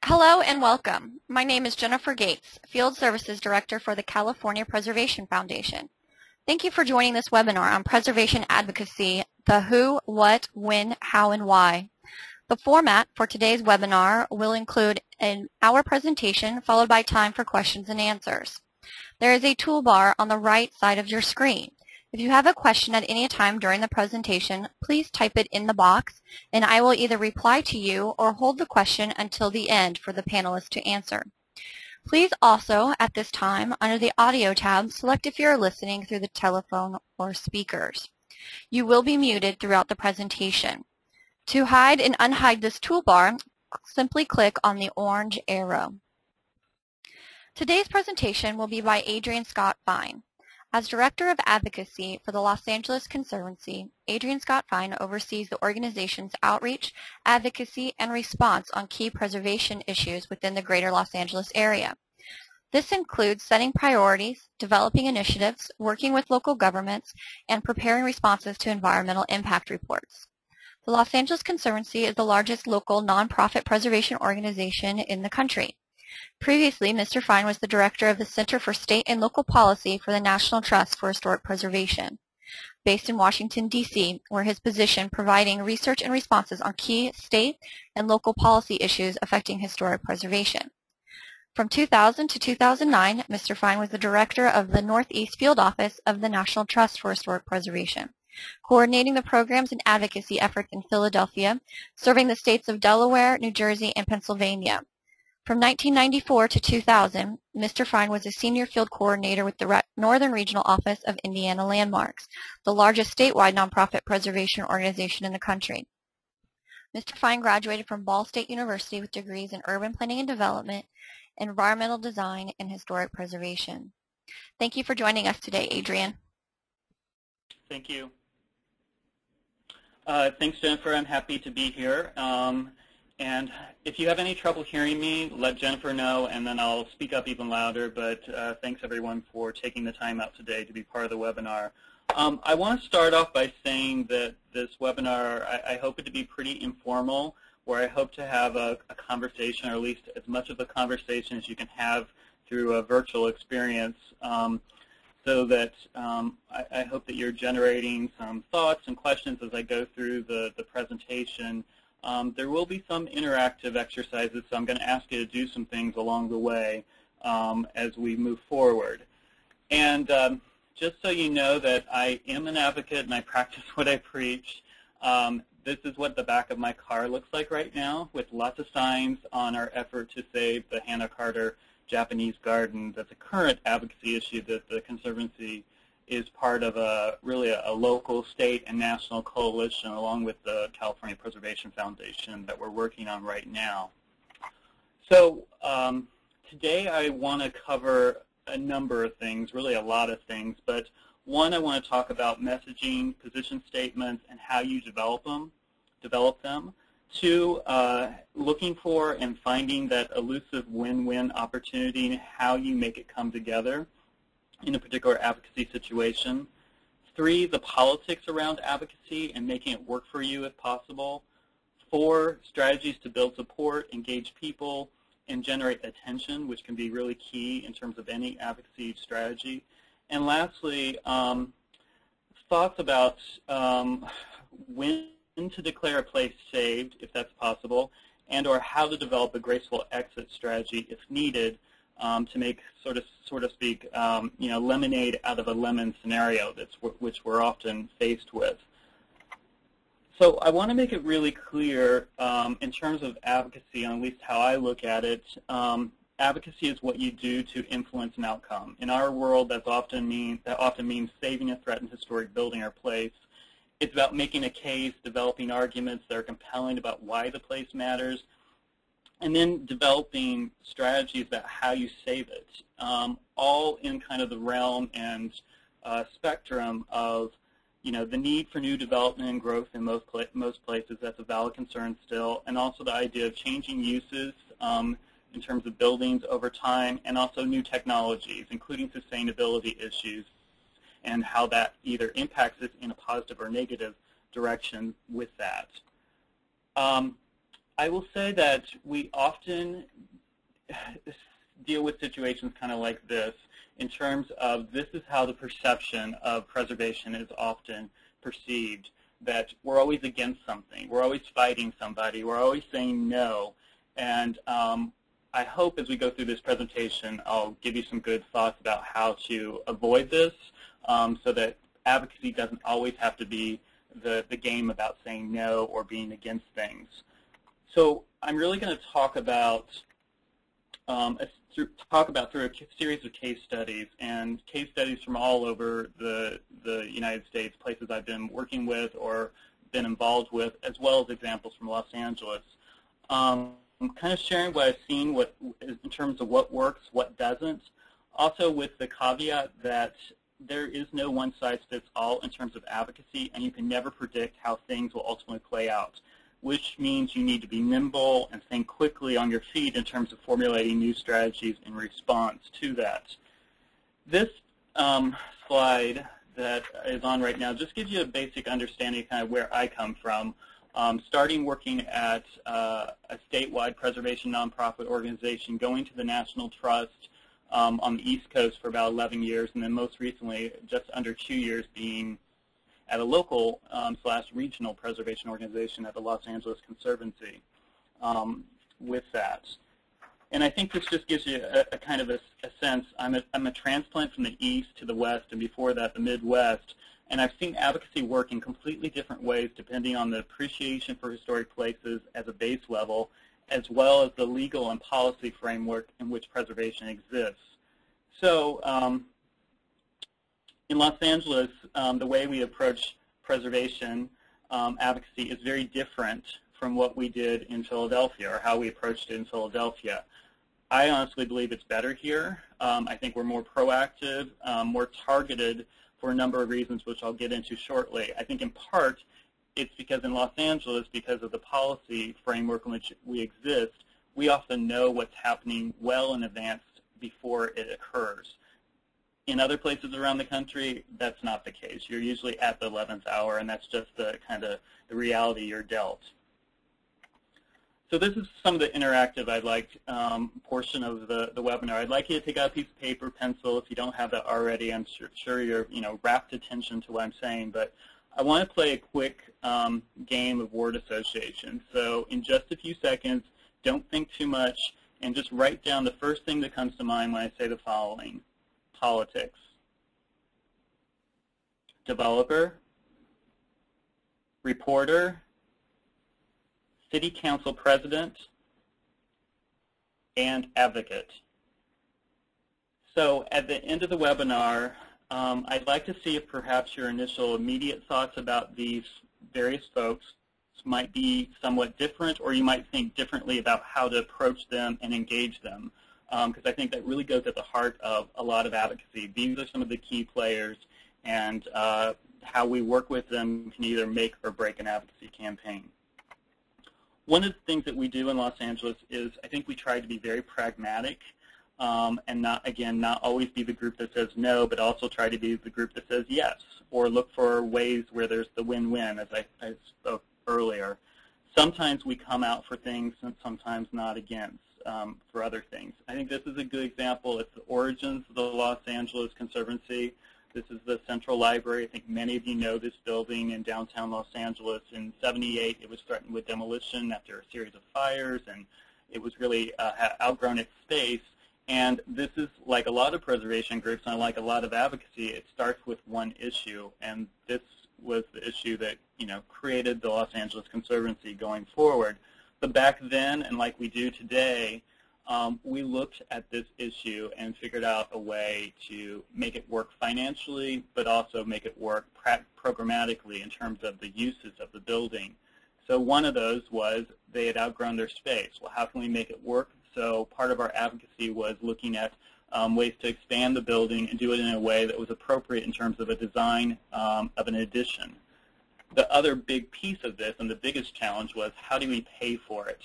Hello and welcome. My name is Jennifer Gates, Field Services Director for the California Preservation Foundation. Thank you for joining this webinar on preservation advocacy, the who, what, when, how, and why. The format for today's webinar will include an hour presentation followed by time for questions and answers. There is a toolbar on the right side of your screen. If you have a question at any time during the presentation, please type it in the box, and I will either reply to you or hold the question until the end for the panelists to answer. Please also, at this time, under the Audio tab, select if you are listening through the telephone or speakers. You will be muted throughout the presentation. To hide and unhide this toolbar, simply click on the orange arrow. Today's presentation will be by Adrian Scott Fine. As Director of Advocacy for the Los Angeles Conservancy, Adrian Scott Fine oversees the organization's outreach, advocacy, and response on key preservation issues within the greater Los Angeles area. This includes setting priorities, developing initiatives, working with local governments, and preparing responses to environmental impact reports. The Los Angeles Conservancy is the largest local nonprofit preservation organization in the country. Previously, Mr. Fine was the director of the Center for State and Local Policy for the National Trust for Historic Preservation, based in Washington, D.C., where his position providing research and responses on key state and local policy issues affecting historic preservation. From 2000 to 2009, Mr. Fine was the director of the Northeast Field Office of the National Trust for Historic Preservation, coordinating the programs and advocacy efforts in Philadelphia, serving the states of Delaware, New Jersey, and Pennsylvania. From 1994 to 2000, Mr. Fine was a senior field coordinator with the Northern Regional Office of Indiana Landmarks, the largest statewide nonprofit preservation organization in the country. Mr. Fine graduated from Ball State University with degrees in urban planning and development, environmental design, and historic preservation. Thank you for joining us today, Adrian. Thank you. Thanks, Jennifer. I'm happy to be here. And if you have any trouble hearing me, let Jennifer know, and then I'll speak up even louder. But thanks, everyone, for taking the time out today to be part of the webinar. I want to start off by saying that this webinar, I hope it to be pretty informal, where I hope to have a conversation, or at least as much of a conversation as you can have through a virtual experience, so that I hope that you're generating some thoughts and questions as I go through the presentation. There will be some interactive exercises, so I'm going to ask you to do some things along the way as we move forward. And just so you know that I am an advocate and I practice what I preach, this is what the back of my car looks like right now, with lots of signs on our effort to save the Hannah Carter Japanese garden. That's a current advocacy issue that the Conservancy is part of really a local, state, and national coalition along with the California Preservation Foundation that we're working on right now. So today I want to cover a number of things, really a lot of things, but one, I want to talk about messaging, position statements, and how you develop them. Two, looking for and finding that elusive win-win opportunity and how you make it come together in a particular advocacy situation. Three, the politics around advocacy and making it work for you if possible. Four, strategies to build support, engage people, and generate attention, which can be really key in terms of any advocacy strategy. And lastly, thoughts about when to declare a place saved, if that's possible, and or how to develop a graceful exit strategy if needed, to make, sort of speak, lemonade out of a lemon scenario, which we're often faced with. So I want to make it really clear in terms of advocacy, and at least how I look at it. Advocacy is what you do to influence an outcome. In our world, that often means saving a threatened historic building or place. It's about making a case, developing arguments that are compelling about why the place matters, and then developing strategies about how you save it, all in kind of the realm and spectrum of, the need for new development and growth in most places. That's a valid concern still, and also the idea of changing uses in terms of buildings over time, and also new technologies, including sustainability issues, and how that either impacts us in a positive or negative direction with that. I will say that we often deal with situations kind of like this in terms of this is how the perception of preservation is often perceived, that we're always against something, we're always fighting somebody, we're always saying no. And I hope as we go through this presentation, I'll give you some good thoughts about how to avoid this so that advocacy doesn't always have to be the game about saying no or being against things. So I'm really going to talk about through a series of case studies, and case studies from all over the United States, places I've been working with or been involved with, as well as examples from Los Angeles. I'm kind of sharing what I've seen in terms of what works, what doesn't, also with the caveat that there is no one-size-fits-all in terms of advocacy, and you can never predict how things will ultimately play out, which means you need to be nimble and think quickly on your feet in terms of formulating new strategies in response to that. This slide that is on right now just gives you a basic understanding of kind of where I come from, starting working at a statewide preservation nonprofit organization, going to the National Trust on the East Coast for about 11 years, and then most recently, just under 2 years, being at a local / regional preservation organization at the Los Angeles Conservancy with that. And I think this just gives you a kind of a sense. I'm a transplant from the East to the West, and before that, the Midwest. And I've seen advocacy work in completely different ways depending on the appreciation for historic places as a base level, as well as the legal and policy framework in which preservation exists. So in Los Angeles, the way we approach preservation advocacy is very different from what we did in Philadelphia or how we approached it in Philadelphia. I honestly believe it's better here. I think we're more proactive, more targeted for a number of reasons, which I'll get into shortly. I think in part it's because in Los Angeles, because of the policy framework in which we exist, we often know what's happening well in advance before it occurs. In other places around the country, that's not the case. You're usually at the 11th hour, and that's just the kind of the reality you're dealt. So this is some of the interactive I'd like portion of the webinar. I'd like you to take out a piece of paper, pencil. If you don't have that already, I'm sure you're rapt attention to what I'm saying. But I want to play a quick game of word association. So in just a few seconds, don't think too much, and just write down the first thing that comes to mind when I say the following. Politics, developer, reporter, city council president, and advocate. So at the end of the webinar, I'd like to see if perhaps your initial immediate thoughts about these various folks might be somewhat different, or you might think differently about how to approach them and engage them, because I think that really goes at the heart of a lot of advocacy. These are some of the key players, and how we work with them can either make or break an advocacy campaign. One of the things that we do in Los Angeles is I think we try to be very pragmatic and not always be the group that says no, but also try to be the group that says yes, or look for ways where there's the win-win, as I spoke earlier. Sometimes we come out for things and sometimes not against for other things. I think this is a good example. It's the origins of the Los Angeles Conservancy. This is the Central Library. I think many of you know this building in downtown Los Angeles. In '78, it was threatened with demolition after a series of fires, and it was really outgrown its space. And this is like a lot of preservation groups, and like a lot of advocacy, it starts with one issue, and this was the issue that created the Los Angeles Conservancy going forward. But back then, and like we do today, we looked at this issue and figured out a way to make it work financially, but also make it work programmatically in terms of the uses of the building. So one of those was they had outgrown their space. Well, how can we make it work? So part of our advocacy was looking at ways to expand the building and do it in a way that was appropriate in terms of a design of an addition. The other big piece of this, and the biggest challenge, was how do we pay for it?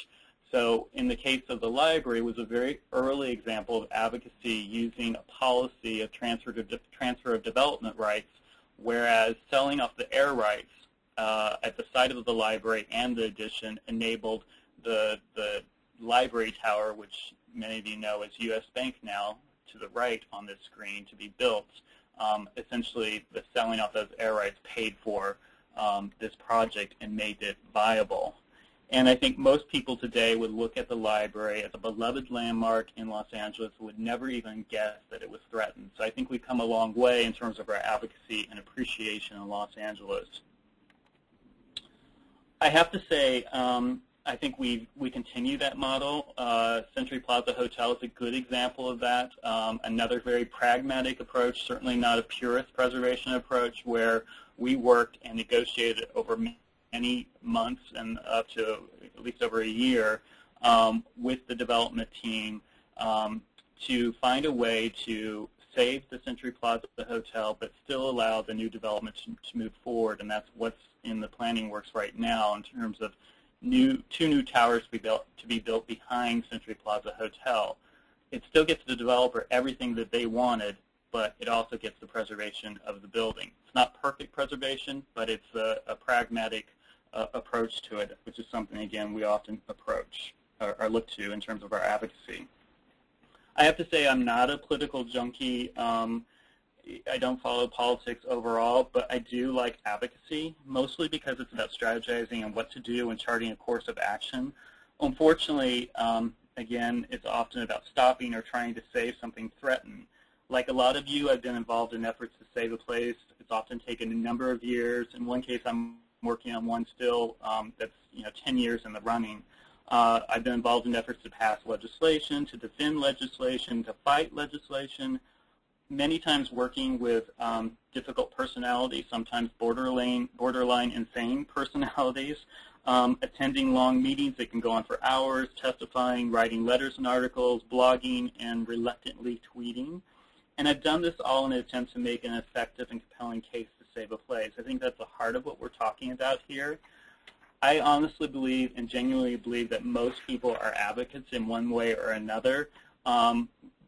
So in the case of the library, it was a very early example of advocacy using a policy of transfer of development rights, whereas selling off the air rights at the site of the library and the addition enabled the library tower, which many of you know is U.S. Bank now, to the right on this screen to be built. Essentially, the selling off those air rights paid for this project and made it viable. And I think most people today would look at the library as a beloved landmark in Los Angeles and would never even guess that it was threatened. So I think we've come a long way in terms of our advocacy and appreciation in Los Angeles. I have to say, I think we continue that model. Century Plaza Hotel is a good example of that. Another very pragmatic approach, certainly not a purist preservation approach, where we worked and negotiated over many months and up to at least over a year with the development team to find a way to save the Century Plaza Hotel but still allow the new development to move forward, and that's what's in the planning works right now in terms of two new towers to be built behind Century Plaza Hotel. It still gets the developer everything that they wanted, but it also gets the preservation of the building. It's not perfect preservation, but it's a pragmatic approach to it, which is something, again, we often approach or look to in terms of our advocacy. I have to say I'm not a political junkie. I don't follow politics overall, but I do like advocacy, mostly because it's about strategizing and what to do and charting a course of action. Unfortunately, again, it's often about stopping or trying to save something threatened. Like a lot of you, I've been involved in efforts to save a place. It's often taken a number of years. In one case, I'm working on one still that's 10 years in the running. I've been involved in efforts to pass legislation, to defend legislation, to fight legislation, many times working with difficult personalities, sometimes borderline insane personalities, attending long meetings that can go on for hours, testifying, writing letters and articles, blogging, and reluctantly tweeting. And I've done this all in an attempt to make an effective and compelling case to save a place. I think that's the heart of what we're talking about here. I honestly believe and genuinely believe that most people are advocates in one way or another.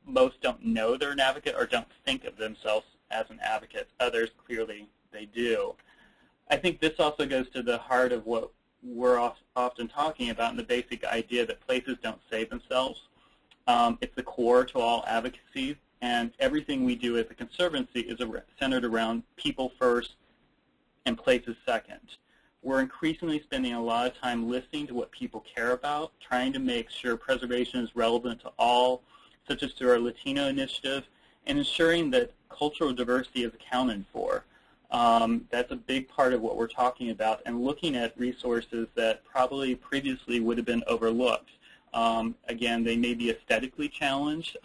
Most don't know they're an advocate or don't think of themselves as an advocate. Others, clearly, they do. I think this also goes to the heart of what we're often talking about and the basic idea that places don't save themselves. It's the core to all advocacy, and everything we do as a conservancy is centered around people first and places second. We're increasingly spending a lot of time listening to what people care about, trying to make sure preservation is relevant to all, such as through our Latino initiative, and ensuring that cultural diversity is accounted for. That's a big part of what we're talking about, and looking at resources that probably previously would have been overlooked. Again, they may be aesthetically challenged.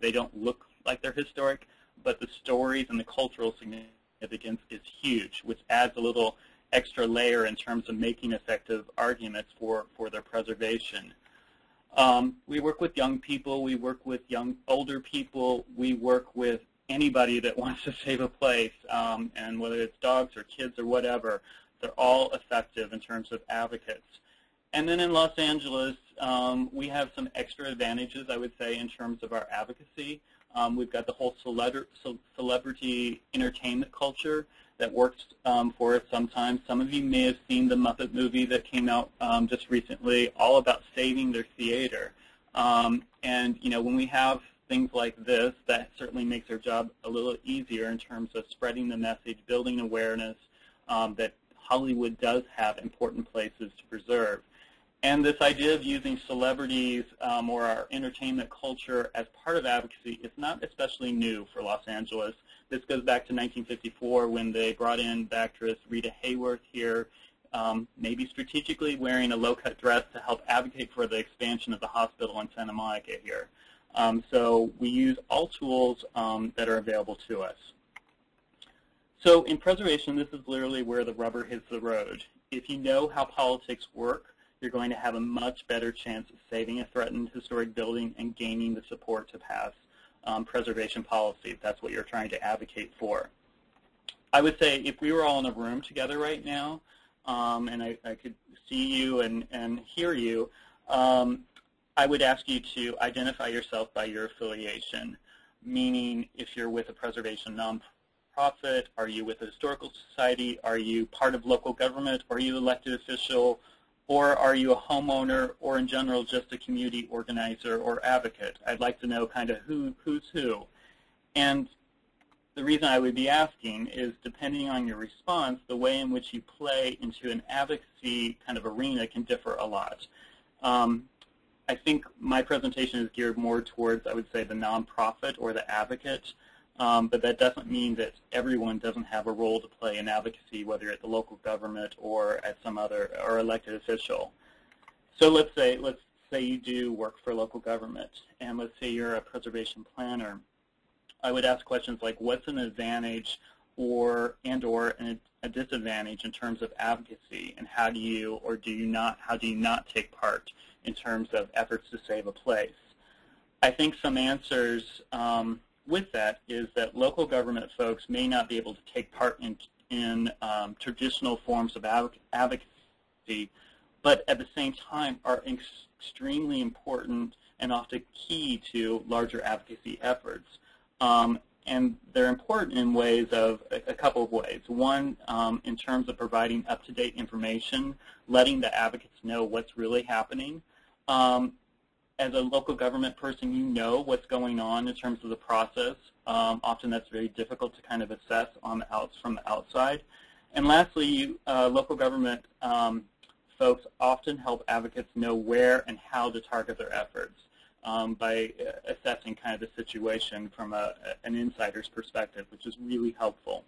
They don't look like they're historic, but the stories and the cultural significance is huge, which adds a little extra layer in terms of making effective arguments for their preservation. We work with young people, we work with older people, we work with anybody that wants to save a place, and whether it's dogs or kids or whatever, they're all effective in terms of advocates. And then in Los Angeles, we have some extra advantages, I would say, in terms of our advocacy. We've got the whole celebrity entertainment culture that works for us sometimes. Some of you may have seen the Muppet movie that came out just recently, all about saving their theater. And when we have things like this, that certainly makes our job a little easier in terms of spreading the message, building awareness that Hollywood does have important places to preserve. And this idea of using celebrities or our entertainment culture as part of advocacy is not especially new for Los Angeles. This goes back to 1954 when they brought in the actress Rita Hayworth here, maybe strategically wearing a low-cut dress to help advocate for the expansion of the hospital in Santa Monica here. So we use all tools that are available to us. So in preservation, this is literally where the rubber hits the road. If you know how politics work, you're going to have a much better chance of saving a threatened historic building and gaining the support to pass preservation policy, if that's what you're trying to advocate for. I would say if we were all in a room together right now, and I could see you and hear you, I would ask you to identify yourself by your affiliation, meaning if you're with a preservation nonprofit, are you with a historical society, are you part of local government, are you elected official, Or are you a homeowner, or in general just a community organizer or advocate? I'd like to know kind of who's who. And the reason I would be asking is, depending on your response, the way in which you play into an advocacy kind of arena can differ a lot. I think my presentation is geared more towards, I would say, the nonprofit or the advocate, but that doesn't mean that everyone doesn't have a role to play in advocacy, whether at the local government or at some other or elected official. So let's say you do work for local government, and let's say you're a preservation planner. I would ask questions like, what's an advantage or a disadvantage in terms of advocacy, and how do you not take part in terms of efforts to save a place? I think some answers with that is that local government folks may not be able to take part in traditional forms of advocacy, but at the same time are extremely important and often key to larger advocacy efforts. And they're important in ways of a couple of ways. One, in terms of providing up-to-date information, letting the advocates know what's really happening. As a local government person, you know what's going on in terms of the process. Often that's very difficult to kind of assess from the outside. And lastly, local government folks often help advocates know where and how to target their efforts by assessing kind of the situation from an insider's perspective, which is really helpful.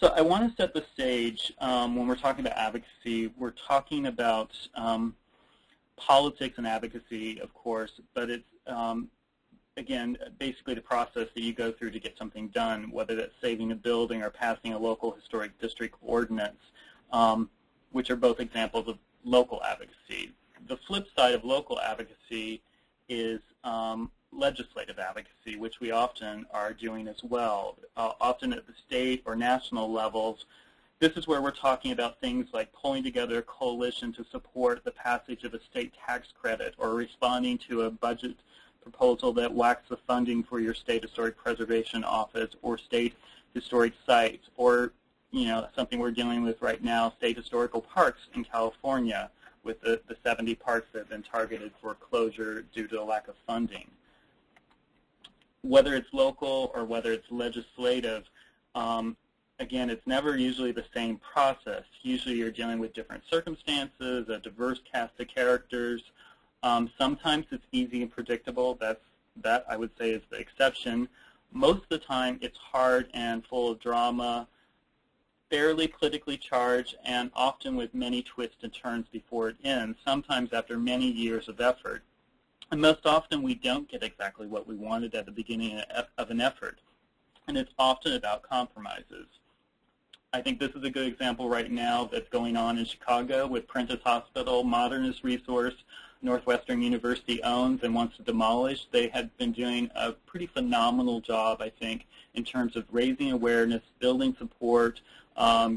So I want to set the stage when we're talking about advocacy. We're talking about politics and advocacy, of course, but it's, again, basically the process that you go through to get something done, whether that's saving a building or passing a local historic district ordinance, which are both examples of local advocacy. The flip side of local advocacy is legislative advocacy, which we often are doing as well, often at the state or national levels. This is where we're talking about things like pulling together a coalition to support the passage of a state tax credit, or responding to a budget proposal that whacks the funding for your state historic preservation office or state historic sites, or something we're dealing with right now, state historical parks in California, with the 70 parks that have been targeted for closure due to a lack of funding. Whether it's local or whether it's legislative, again, it's never usually the same process. Usually you're dealing with different circumstances, a diverse cast of characters. Sometimes it's easy and predictable. That I would say is the exception. Most of the time it's hard and full of drama, fairly politically charged, and often with many twists and turns before it ends, sometimes after many years of effort. And most often we don't get exactly what we wanted at the beginning of an effort, and it's often about compromises. I think this is a good example right now that's going on in Chicago with Prentice Hospital, modernist resource Northwestern University owns and wants to demolish. They had been doing a pretty phenomenal job, I think, in terms of raising awareness, building support,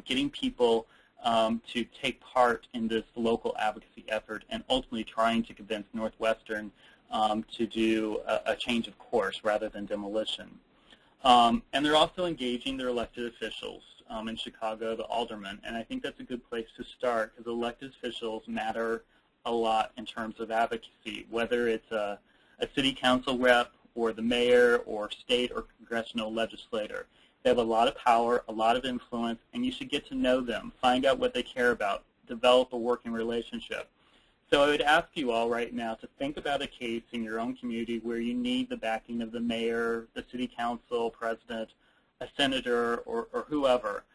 getting people to take part in this local advocacy effort, and ultimately trying to convince Northwestern to do a change of course rather than demolition. And they're also engaging their elected officials in Chicago, the aldermen, and I think that's a good place to start, because elected officials matter a lot in terms of advocacy, whether it's a city council rep or the mayor or state or congressional legislator. They have a lot of power, a lot of influence, and you should get to know them, find out what they care about, develop a working relationship. So I would ask you all right now to think about a case in your own community where you need the backing of the mayor, the city council president, a senator, or whoever,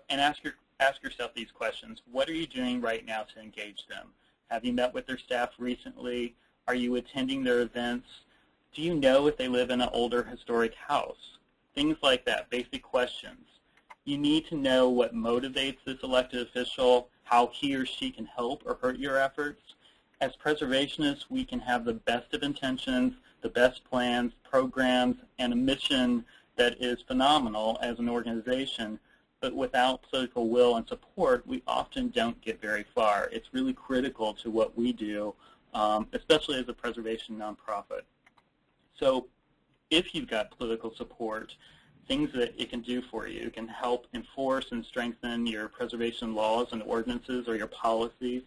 and ask yourself these questions. What are you doing right now to engage them? Have you met with their staff recently? Are you attending their events? Do you know if they live in an older historic house? Things like that, basic questions. You need to know what motivates this elected official, how he or she can help or hurt your efforts. As preservationists, we can have the best of intentions, the best plans, programs, and a mission that is phenomenal as an organization, but without political will and support, we often don't get very far. It's really critical to what we do, especially as a preservation nonprofit. So if you've got political support, things that it can do for you. It can help enforce and strengthen your preservation laws and ordinances or your policies.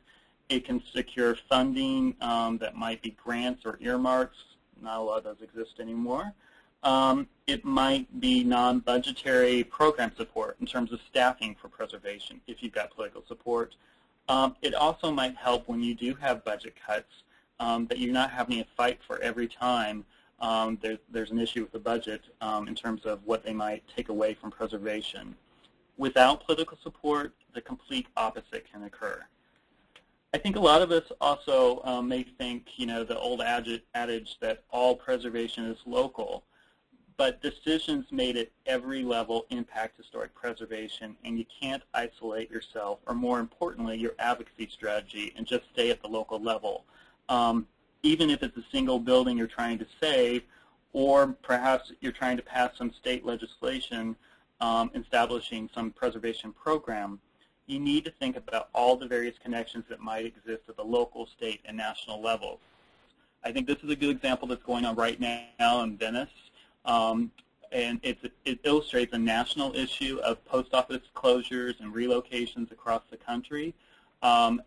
It can secure funding that might be grants or earmarks. Not a lot of those exist anymore. It might be non-budgetary program support in terms of staffing for preservation if you've got political support. It also might help when you do have budget cuts that you're not having to fight for every time there's an issue with the budget in terms of what they might take away from preservation. Without political support, the complete opposite can occur. I think a lot of us also may think, the old adage that all preservation is local, but decisions made at every level impact historic preservation, and you can't isolate yourself, or more importantly, your advocacy strategy, and just stay at the local level. Even if it's a single building you're trying to save, or perhaps you're trying to pass some state legislation establishing some preservation program, you need to think about all the various connections that might exist at the local, state, and national levels. I think this is a good example that's going on right now in Venice, and it illustrates a national issue of post office closures and relocations across the country.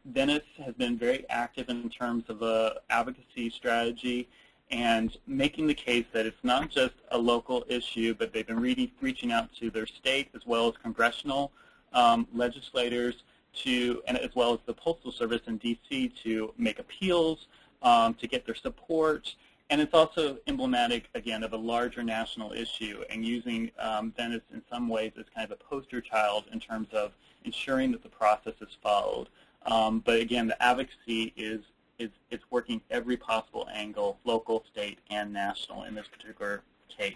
Venice has been very active in terms of an advocacy strategy and making the case that it's not just a local issue, but they've been reaching out to their state as well as congressional legislators and as well as the Postal Service in D.C. to make appeals, to get their support. And it's also emblematic, again, of a larger national issue and using Venice in some ways as kind of a poster child in terms of ensuring that the process is followed. But again, the advocacy is working every possible angle, local, state, and national in this particular case.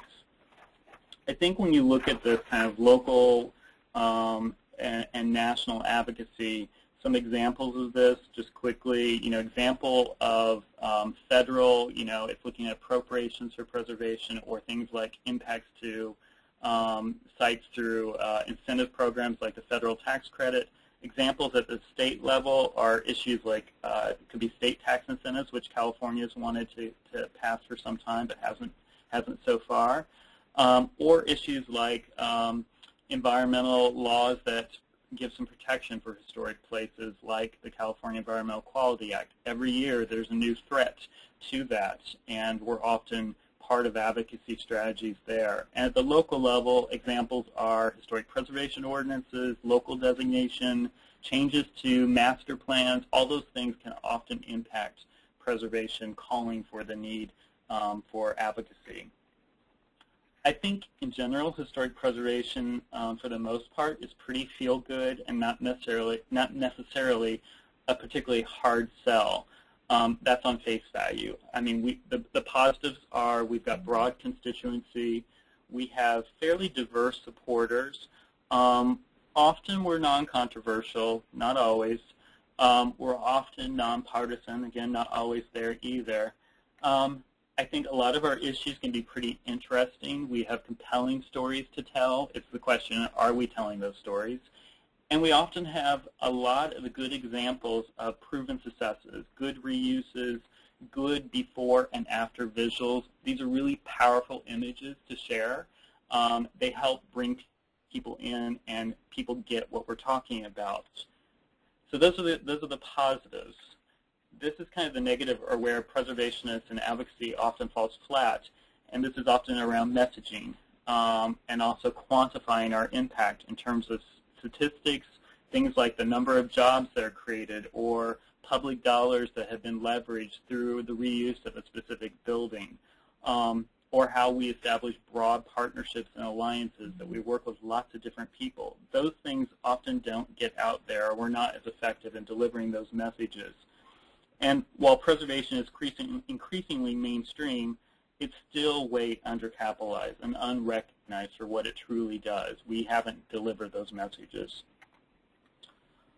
I think when you look at this kind of local and national advocacy, some examples of this, just quickly, example of federal, it's looking at appropriations for preservation or things like impacts to sites through incentive programs like the federal tax credit. Examples at the state level are issues like, it could be state tax incentives, which California's wanted to pass for some time but hasn't so far, or issues like environmental laws that give some protection for historic places like the California Environmental Quality Act. Every year there's a new threat to that, and we're often part of advocacy strategies there. And at the local level, examples are historic preservation ordinances, local designation, changes to master plans. All those things can often impact preservation, calling for the need for advocacy. I think in general, historic preservation, for the most part, is pretty feel-good and not necessarily a particularly hard sell. That's on face value. I mean, the positives are we've got broad constituency. We have fairly diverse supporters. Often we're non-controversial, not always. We're often nonpartisan, again, not always there either. I think a lot of our issues can be pretty interesting. We have compelling stories to tell. It's the question, are we telling those stories? And we often have a lot of good examples of proven successes, good reuses, good before and after visuals. These are really powerful images to share. They help bring people in and people get what we're talking about. So those are the positives. This is kind of the negative, or where preservationists and advocacy often falls flat, and this is often around messaging and also quantifying our impact in terms of statistics, things like the number of jobs that are created or public dollars that have been leveraged through the reuse of a specific building, or how we establish broad partnerships and alliances that we work with lots of different people. Those things often don't get out there, or we're not as effective in delivering those messages. And while preservation is increasingly mainstream, it's still way undercapitalized and unrecognized for what it truly does. We haven't delivered those messages.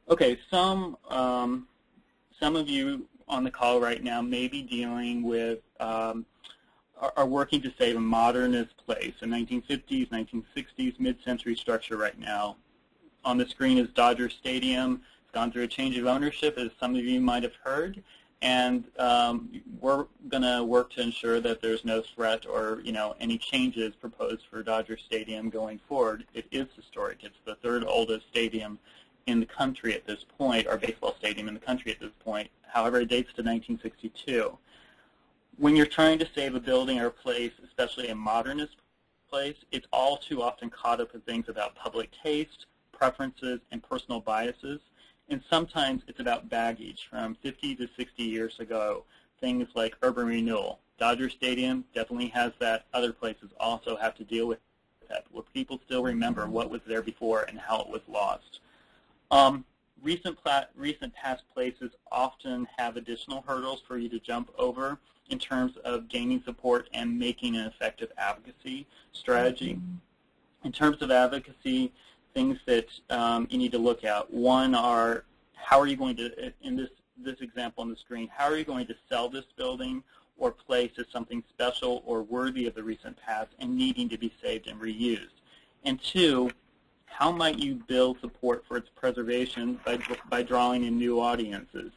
Okay, some of you on the call right now may be dealing with, are working to save a modernist place, a 1950s, 1960s, mid-century structure right now. On the screen is Dodger Stadium. It's gone through a change of ownership, as some of you might have heard. And we're going to work to ensure that there's no threat or any changes proposed for Dodger Stadium going forward. It is historic. It's the third oldest stadium in the country at this point, or baseball stadium in the country at this point. However, it dates to 1962. When you're trying to save a building or a place, especially a modernist place, it's all too often caught up in things about public taste, preferences, and personal biases. And sometimes it's about baggage from 50 to 60 years ago, things like urban renewal. Dodger Stadium definitely has that. Other places also have to deal with that, where people still remember what was there before and how it was lost. Recent past places often have additional hurdles for you to jump over in terms of gaining support and making an effective advocacy strategy. In terms of advocacy, things that you need to look at. One are, how are you going to, in this example on the screen, how are you going to sell this building or place as something special or worthy of the recent past and needing to be saved and reused? And two, how might you build support for its preservation by drawing in new audiences?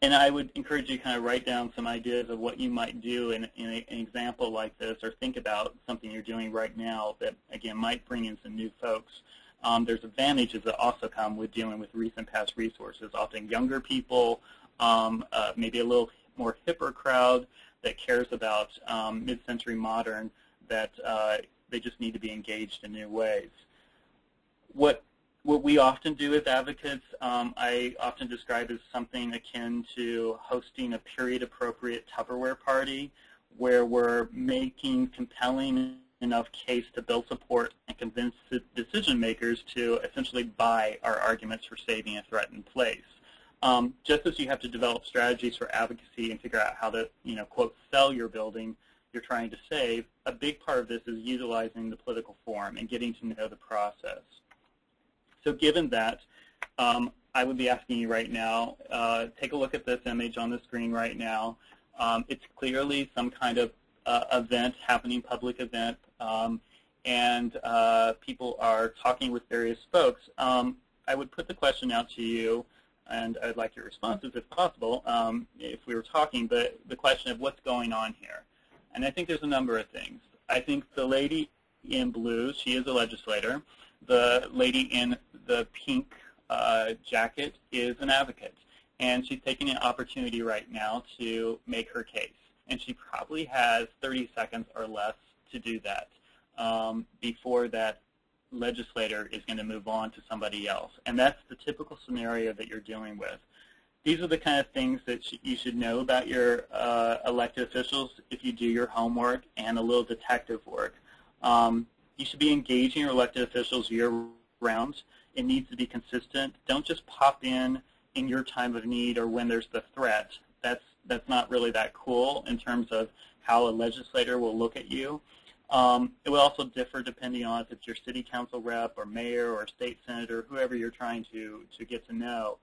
And I would encourage you to kind of write down some ideas of what you might do in an example like this, or think about something you're doing right now that, again, might bring in some new folks. There's advantages that also come with dealing with recent past resources, often younger people, maybe a little more hipper crowd that cares about mid-century modern, that they just need to be engaged in new ways. What we often do as advocates, I often describe as something akin to hosting a period-appropriate Tupperware party, where we're making compelling enough case to build support and convince decision makers to essentially buy our arguments for saving a threatened place. Just as you have to develop strategies for advocacy and figure out how to, quote, sell your building you're trying to save, a big part of this is utilizing the political forum and getting to know the process. So given that, I would be asking you right now, take a look at this image on the screen right now. It's clearly some kind of event happening, public event, and people are talking with various folks. I would put the question out to you, and I'd like your responses if possible, if we were talking, but the question of what's going on here. And I think there's a number of things. I think the lady in blue, she is a legislator. The lady in the pink jacket is an advocate, and she's taking an opportunity right now to make her case. And she probably has 30 seconds or less to do that before that legislator is going to move on to somebody else. And that's the typical scenario that you're dealing with. These are the kind of things that you should know about your elected officials if you do your homework and a little detective work. You should be engaging your elected officials year-round. It needs to be consistent. Don't just pop in your time of need or when there's the threat. That's not really that cool in terms of how a legislator will look at you. It will also differ depending on if it's your city council rep or mayor or state senator, whoever you're trying to get to know.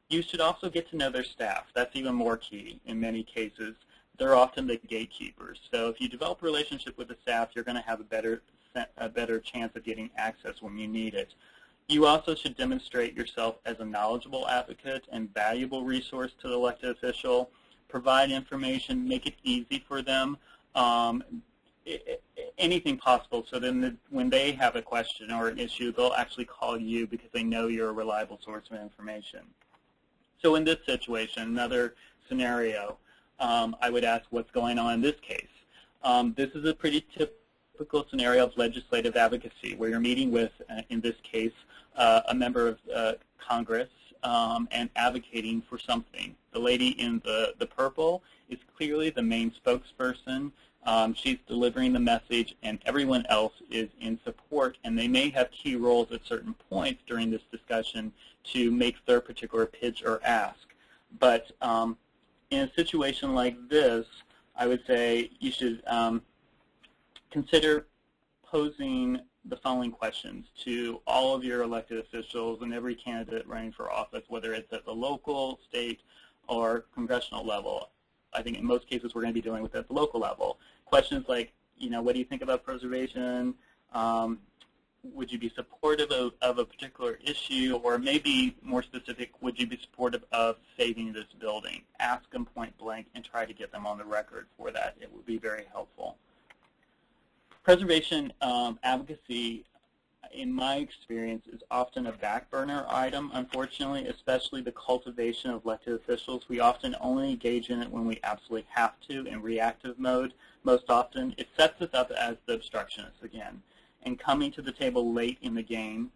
You should also get to know their staff. That's even more key in many cases. They're often the gatekeepers. So if you develop a relationship with the staff, you're going to have a better chance of getting access when you need it. You also should demonstrate yourself as a knowledgeable advocate and valuable resource to the elected official. Provide information, make it easy for them, anything possible, so then when they have a question or an issue, they'll actually call you because they know you're a reliable source of information. So in this situation, another scenario, I would ask what's going on in this case. This is a pretty typical scenario of legislative advocacy, where you're meeting with, in this case, a member of Congress and advocating for something. The lady in the purple is clearly the main spokesperson. She's delivering the message, and everyone else is in support, and they may have key roles at certain points during this discussion to make their particular pitch or ask. But in a situation like this, I would say you should consider posing the following questions to all of your elected officials and every candidate running for office, whether it's at the local, state, or congressional level. I think in most cases we're going to be dealing with it at the local level. Questions like, what do you think about preservation? would you be supportive of a particular issue, or maybe more specific, would you be supportive of saving this building? Ask them point blank and try to get them on the record for that. It would be very helpful. Preservation advocacy, in my experience, is often a back burner item, unfortunately, especially the cultivation of elected officials. We often only engage in it when we absolutely have to in reactive mode. Most often, it sets us up as the obstructionists again. And coming to the table late in the game,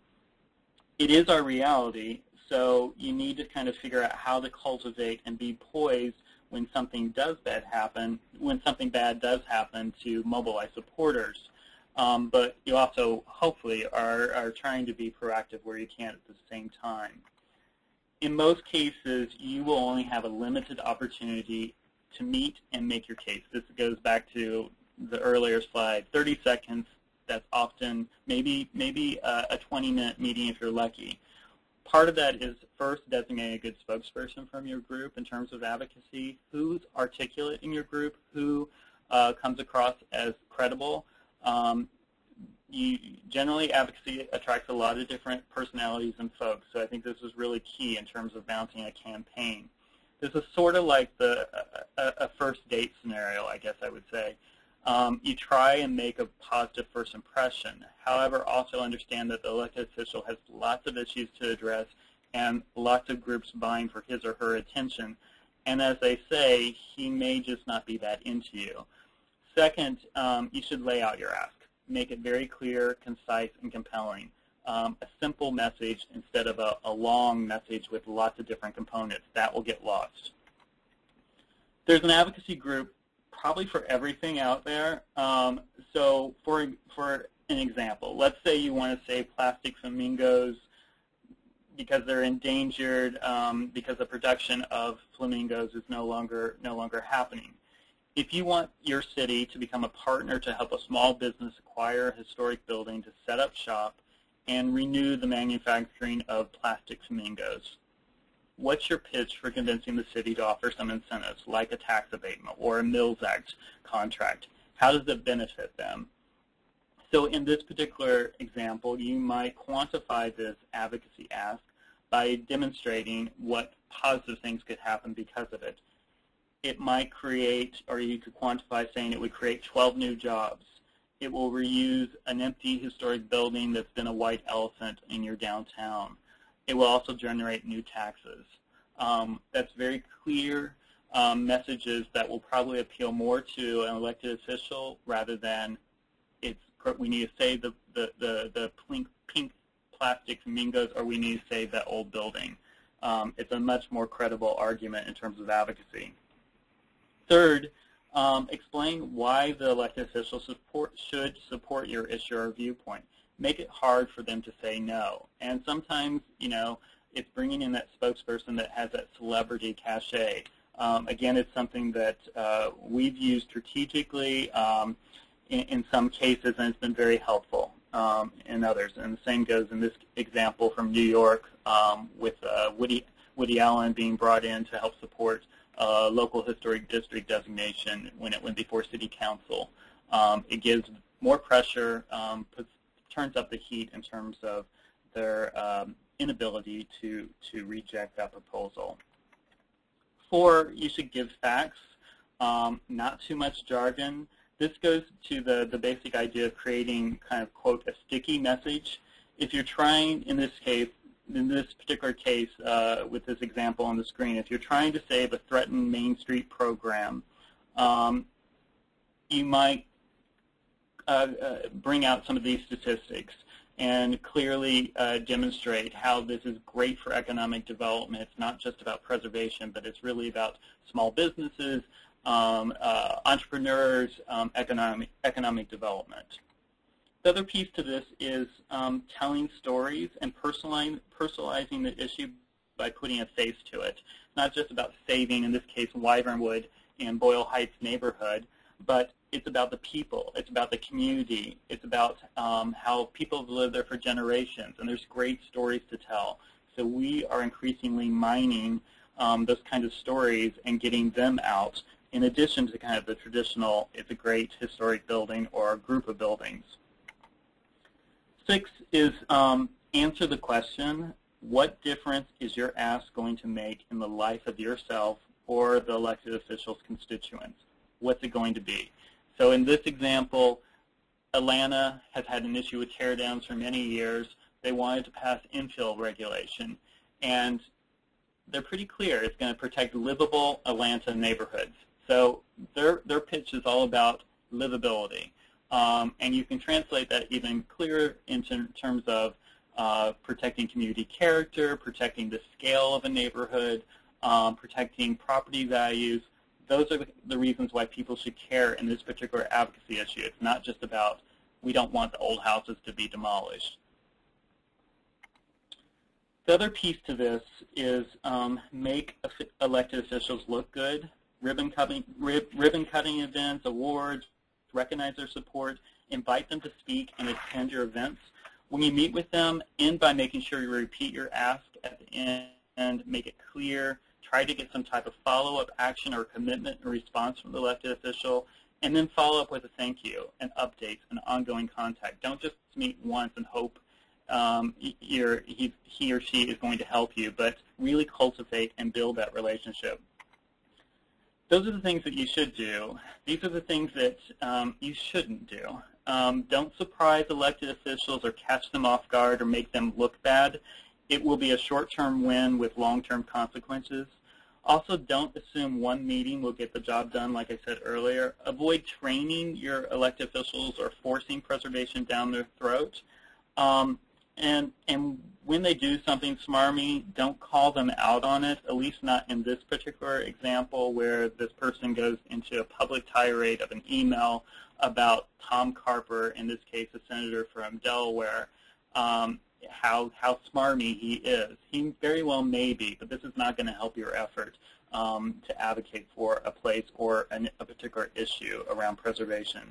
it is our reality, so you need to kind of figure out how to cultivate and be poised when something bad does happen, to mobilize supporters. But you also, hopefully, are trying to be proactive where you can at the same time. In most cases, you will only have a limited opportunity to meet and make your case. This goes back to the earlier slide, 30 seconds. That's often maybe a 20-minute meeting if you're lucky. Part of that is first designating a good spokesperson from your group in terms of advocacy, who's articulate in your group, who comes across as credible. Generally, advocacy attracts a lot of different personalities and folks, so I think this is really key in terms of mounting a campaign. This is sort of like a first date scenario, I guess I would say. You try and make a positive first impression. However, also understand that the elected official has lots of issues to address and lots of groups vying for his or her attention. And as they say, he may just not be that into you. Second, you should lay out your ask. Make it very clear, concise, and compelling. A simple message instead of a long message with lots of different components. That will get lost. There's an advocacy group probably for everything out there. So for an example, let's say you want to save plastic flamingos because they're endangered, because the production of flamingos is no longer happening. If you want your city to become a partner to help a small business acquire a historic building to set up shop and renew the manufacturing of plastic flamingos, what's your pitch for convincing the city to offer some incentives, like a tax abatement or a Mills Act contract? How does it benefit them? So in this particular example, you might quantify this advocacy ask by demonstrating what positive things could happen because of it. It might create, or you could quantify saying it would create 12 new jobs. It will reuse an empty historic building that's been a white elephant in your downtown. It will also generate new taxes. That's very clear messages that will probably appeal more to an elected official rather than we need to save the pink plastic flamingos or we need to save that old building. It's a much more credible argument in terms of advocacy. Third, explain why the elected official should support your issue or viewpoint. Make it hard for them to say no. And sometimes, it's bringing in that spokesperson that has that celebrity cachet. Again, it's something that we've used strategically in some cases, and it's been very helpful in others. And the same goes in this example from New York with Woody Allen being brought in to help support local historic district designation when it went before City Council. It gives more pressure, turns up the heat in terms of their inability to reject that proposal. 4, you should give facts, not too much jargon. This goes to the basic idea of creating kind of, quote, a sticky message. If you're trying, in this particular case, with this example on the screen, if you're trying to save a threatened Main Street program, you might bring out some of these statistics and clearly demonstrate how this is great for economic development. It's not just about preservation, but it's really about small businesses, entrepreneurs, economic development. The other piece to this is telling stories and personalizing the issue by putting a face to it. Not just about saving, in this case, Wyvernwood in Boyle Heights neighborhood, but it's about the people. It's about the community. It's about how people have lived there for generations, and there's great stories to tell. So we are increasingly mining those kinds of stories and getting them out, in addition to kind of the traditional, it's a great historic building or a group of buildings. 6 is answer the question, what difference is your ask going to make in the life of yourself or the elected official's constituents? What's it going to be? So in this example, Atlanta has had an issue with teardowns for many years. They wanted to pass infill regulation, and they're pretty clear it's going to protect livable Atlanta neighborhoods. So their pitch is all about livability. And you can translate that even clearer in terms of protecting community character, protecting the scale of a neighborhood, protecting property values. Those are the reasons why people should care in this particular advocacy issue. It's not just about we don't want the old houses to be demolished. The other piece to this is make elected officials look good. Ribbon cutting events, awards, recognize their support, invite them to speak and attend your events. When you meet with them, end by making sure you repeat your ask at the end, make it clear, try to get some type of follow-up action or commitment and response from the elected official, and then follow up with a thank you, an update, an ongoing contact. Don't just meet once and hope he or she is going to help you, but really cultivate and build that relationship. Those are the things that you should do. These are the things that you shouldn't do. Don't surprise elected officials or catch them off guard or make them look bad. It will be a short-term win with long-term consequences. Also, don't assume one meeting will get the job done, like I said earlier. Avoid training your elected officials or forcing preservation down their throat. And when they do something smarmy, don't call them out on it, at least not in this particular example where this person goes into a public tirade of an email about Tom Carper, in this case a senator from Delaware, how smarmy he is. He very well may be, but this is not going to help your effort to advocate for a place or a particular issue around preservation.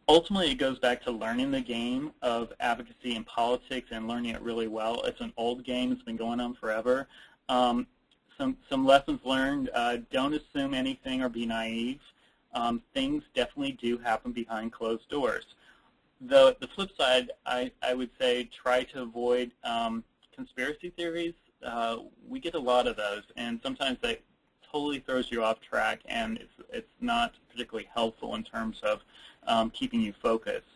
Ultimately, it goes back to learning the game of advocacy and politics and learning it really well. It's an old game. It's been going on forever. Some lessons learned. Don't assume anything or be naive. Things definitely do happen behind closed doors. The flip side, I would say, try to avoid conspiracy theories. We get a lot of those, and sometimes that totally throws you off track, and it's not particularly helpful in terms of keeping you focused.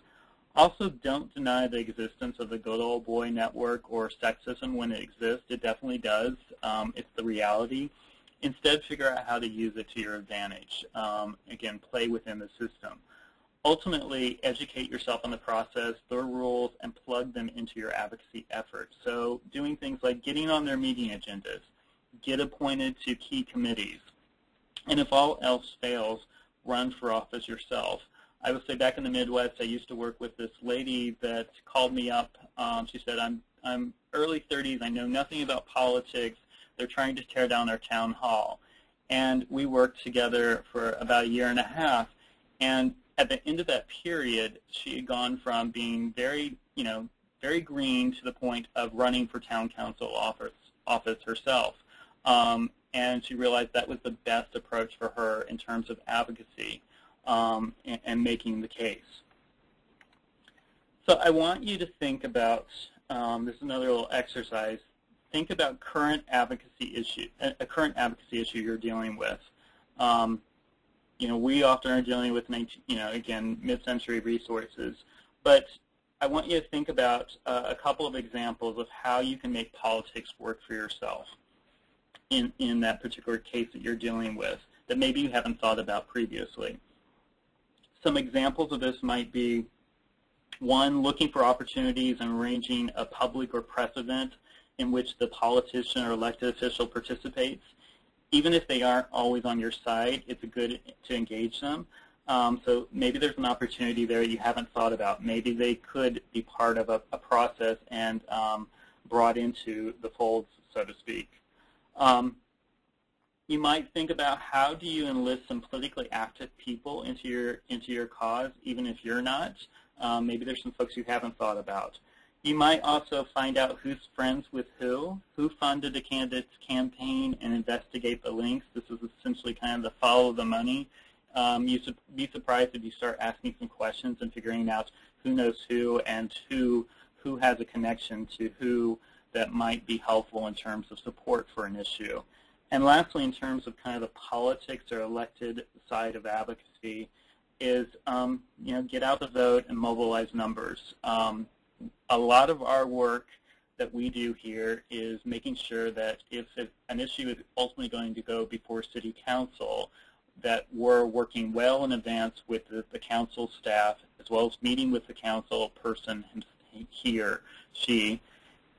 Also, don't deny the existence of the good old boy network or sexism when it exists. It definitely does. It's the reality. Instead, figure out how to use it to your advantage. Again, play within the system. Ultimately, educate yourself on the process, their rules, and plug them into your advocacy efforts. So doing things like getting on their meeting agendas, get appointed to key committees, and if all else fails, run for office yourself. I would say back in the Midwest, I used to work with this lady that called me up. She said, I'm early 30s. I know nothing about politics. They're trying to tear down our town hall. And we worked together for about a year and a half. And at the end of that period, she had gone from being very green to the point of running for town council office herself. And she realized that was the best approach for her in terms of advocacy. And making the case. So I want you to think about, this is another little exercise, think about a current advocacy issue you're dealing with. We often are dealing with, again, mid-century resources, but I want you to think about a couple of examples of how you can make politics work for yourself in that particular case that you're dealing with that maybe you haven't thought about previously. Some examples of this might be, one, looking for opportunities and arranging a public or press event in which the politician or elected official participates. Even if they aren't always on your side, it's good to engage them. So maybe there's an opportunity there you haven't thought about. Maybe they could be part of a process and brought into the fold, so to speak. You might think about how do you enlist some politically active people into your cause, even if you're not. Maybe there's some folks you haven't thought about. You might also find out who's friends with who funded a candidate's campaign, and investigate the links. This is essentially kind of the follow the money. You'd be surprised if you start asking some questions and figuring out who knows who and who has a connection to who that might be helpful in terms of support for an issue. And lastly, in terms of kind of the politics or elected side of advocacy, is get out the vote and mobilize numbers. A lot of our work that we do here is making sure that if an issue is ultimately going to go before City Council, that we're working well in advance with the council staff, as well as meeting with the council person, he or she,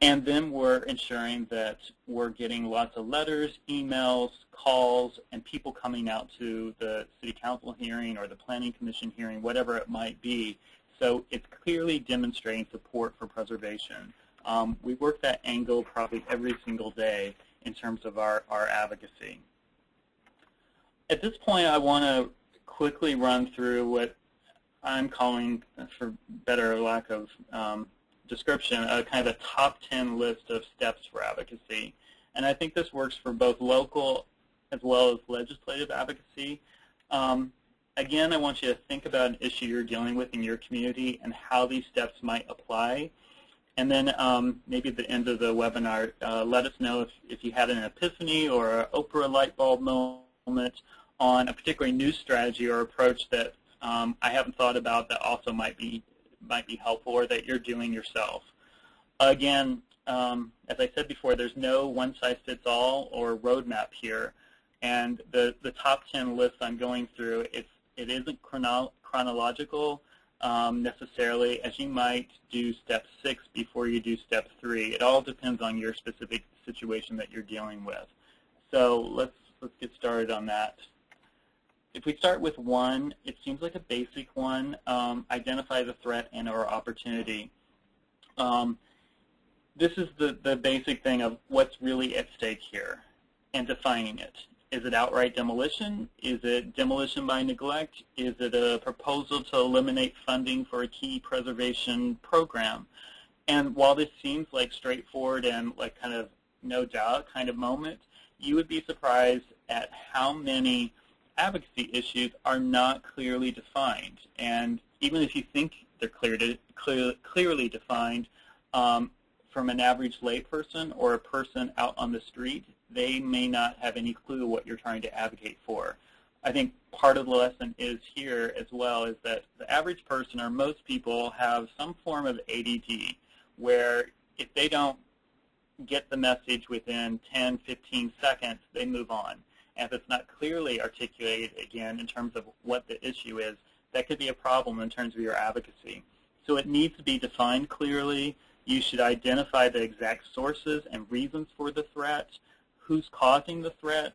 and then we're ensuring that we're getting lots of letters, emails, calls, and people coming out to the City Council hearing or the Planning Commission hearing, whatever it might be. So it's clearly demonstrating support for preservation. We work that angle probably every single day in terms of our advocacy. At this point, I want to quickly run through what I'm calling, for better or lack of description, a kind of a top 10 list of steps for advocacy. And I think this works for both local as well as legislative advocacy. Again, I want you to think about an issue you're dealing with in your community and how these steps might apply. And then maybe at the end of the webinar, let us know if you had an epiphany or an Oprah light bulb moment on a particular new strategy or approach that I haven't thought about that also might be helpful or that you're doing yourself. Again, as I said before, there's no one-size-fits-all or roadmap here. And the top 10 list I'm going through, it isn't chronological necessarily, as you might do step 6 before you do step 3. It all depends on your specific situation that you're dealing with. So let's get started on that. If we start with 1, it seems like a basic one, identify the threat and or opportunity. This is the basic thing of what's really at stake here and defining it. Is it outright demolition? Is it demolition by neglect? Is it a proposal to eliminate funding for a key preservation program? And while this seems like straightforward and like kind of no doubt kind of moment, you would be surprised at how many advocacy issues are not clearly defined. And even if you think they're clearly defined, from an average layperson or a person out on the street, they may not have any clue what you're trying to advocate for. I think part of the lesson is here as well is that the average person or most people have some form of ADD where if they don't get the message within 10, 15 seconds, they move on. And if it's not clearly articulated, again, in terms of what the issue is, that could be a problem in terms of your advocacy. So it needs to be defined clearly. You should identify the exact sources and reasons for the threat. Who's causing the threat?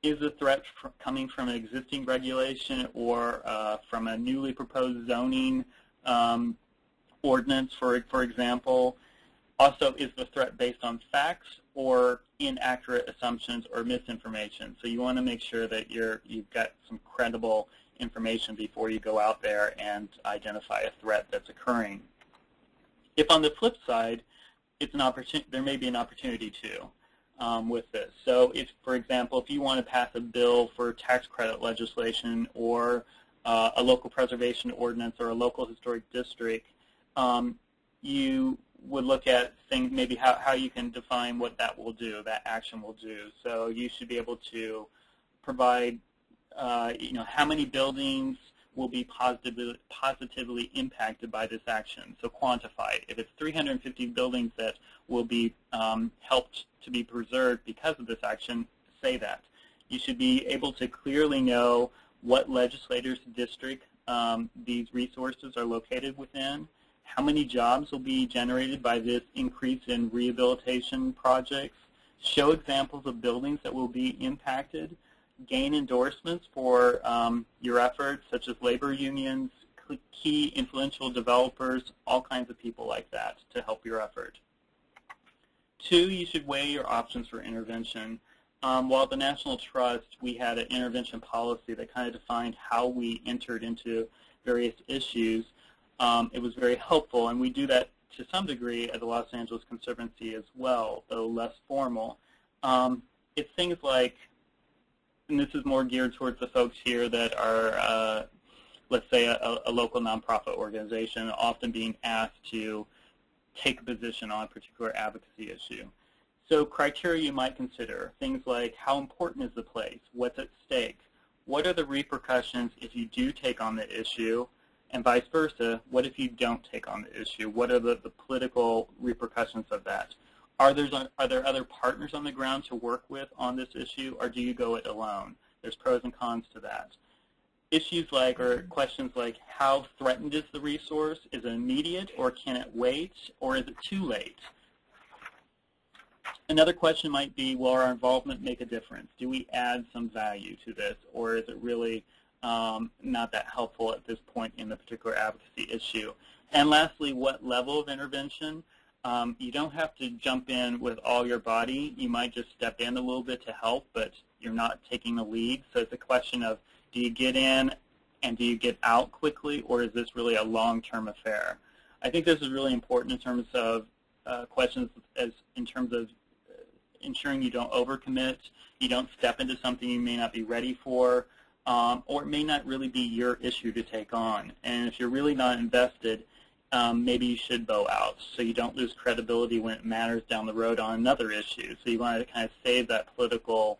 Is the threat coming from an existing regulation or from a newly proposed zoning ordinance, for example? Also, is the threat based on facts or inaccurate assumptions or misinformation? So you want to make sure that you've got some credible information before you go out there and identify a threat that's occurring. If on the flip side, it's an opportunity, there may be an opportunity too with this. So if, for example, if you want to pass a bill for tax credit legislation or a local preservation ordinance or a local historic district, you would look at things, maybe how you can define what that will do, that action will do. So you should be able to provide, how many buildings will be positively impacted by this action. So quantify it. If it's 350 buildings that will be helped to be preserved because of this action, say that. You should be able to clearly know what legislators' district these resources are located within, how many jobs will be generated by this increase in rehabilitation projects, show examples of buildings that will be impacted, gain endorsements for your efforts, such as labor unions, key influential developers, all kinds of people like that to help your effort. 2, you should weigh your options for intervention. While at the National Trust, we had an intervention policy that kind of defined how we entered into various issues. It was very helpful, and we do that to some degree at the Los Angeles Conservancy as well, though less formal. It's things like, and this is more geared towards the folks here that are let's say, a local nonprofit organization, often being asked to take a position on a particular advocacy issue. So criteria you might consider, things like how important is the place, what's at stake, what are the repercussions if you do take on the issue, and vice versa, what if you don't take on the issue? What are the political repercussions of that? Are there other partners on the ground to work with on this issue, or do you go it alone? There's pros and cons to that. Issues like, or questions like, how threatened is the resource? Is it immediate, or can it wait, or is it too late? Another question might be, will our involvement make a difference? Do we add some value to this, or is it really not that helpful at this point in the particular advocacy issue? And lastly, what level of intervention? You don't have to jump in with all your body. You might just step in a little bit to help, but you're not taking the lead. So it's a question of, do you get in and do you get out quickly, or is this really a long-term affair? I think this is really important in terms of questions in terms of ensuring you don't overcommit, you don't step into something you may not be ready for, or it may not really be your issue to take on. And if you're really not invested, maybe you should bow out so you don't lose credibility when it matters down the road on another issue. So you want to kind of save that political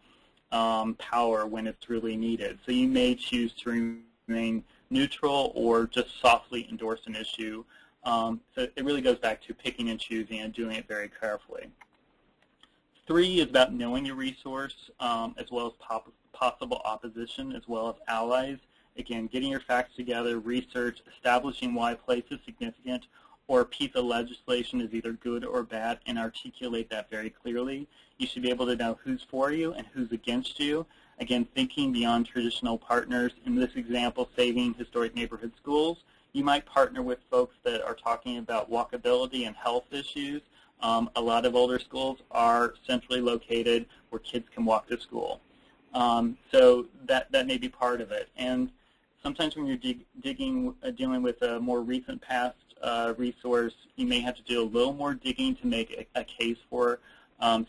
power when it's really needed. So you may choose to remain neutral or just softly endorse an issue. So it really goes back to picking and choosing and doing it very carefully. 3 is about knowing your resource, as well as possible opposition, as well as allies. Again, getting your facts together, research, establishing why a place is significant or a piece of legislation is either good or bad, and articulate that very clearly. You should be able to know who's for you and who's against you. Again, thinking beyond traditional partners. In this example, saving historic neighborhood schools, you might partner with folks that are talking about walkability and health issues. A lot of older schools are centrally located where kids can walk to school. So that may be part of it. And sometimes when you're dealing with a more recent past resource, you may have to do a little more digging to make a case for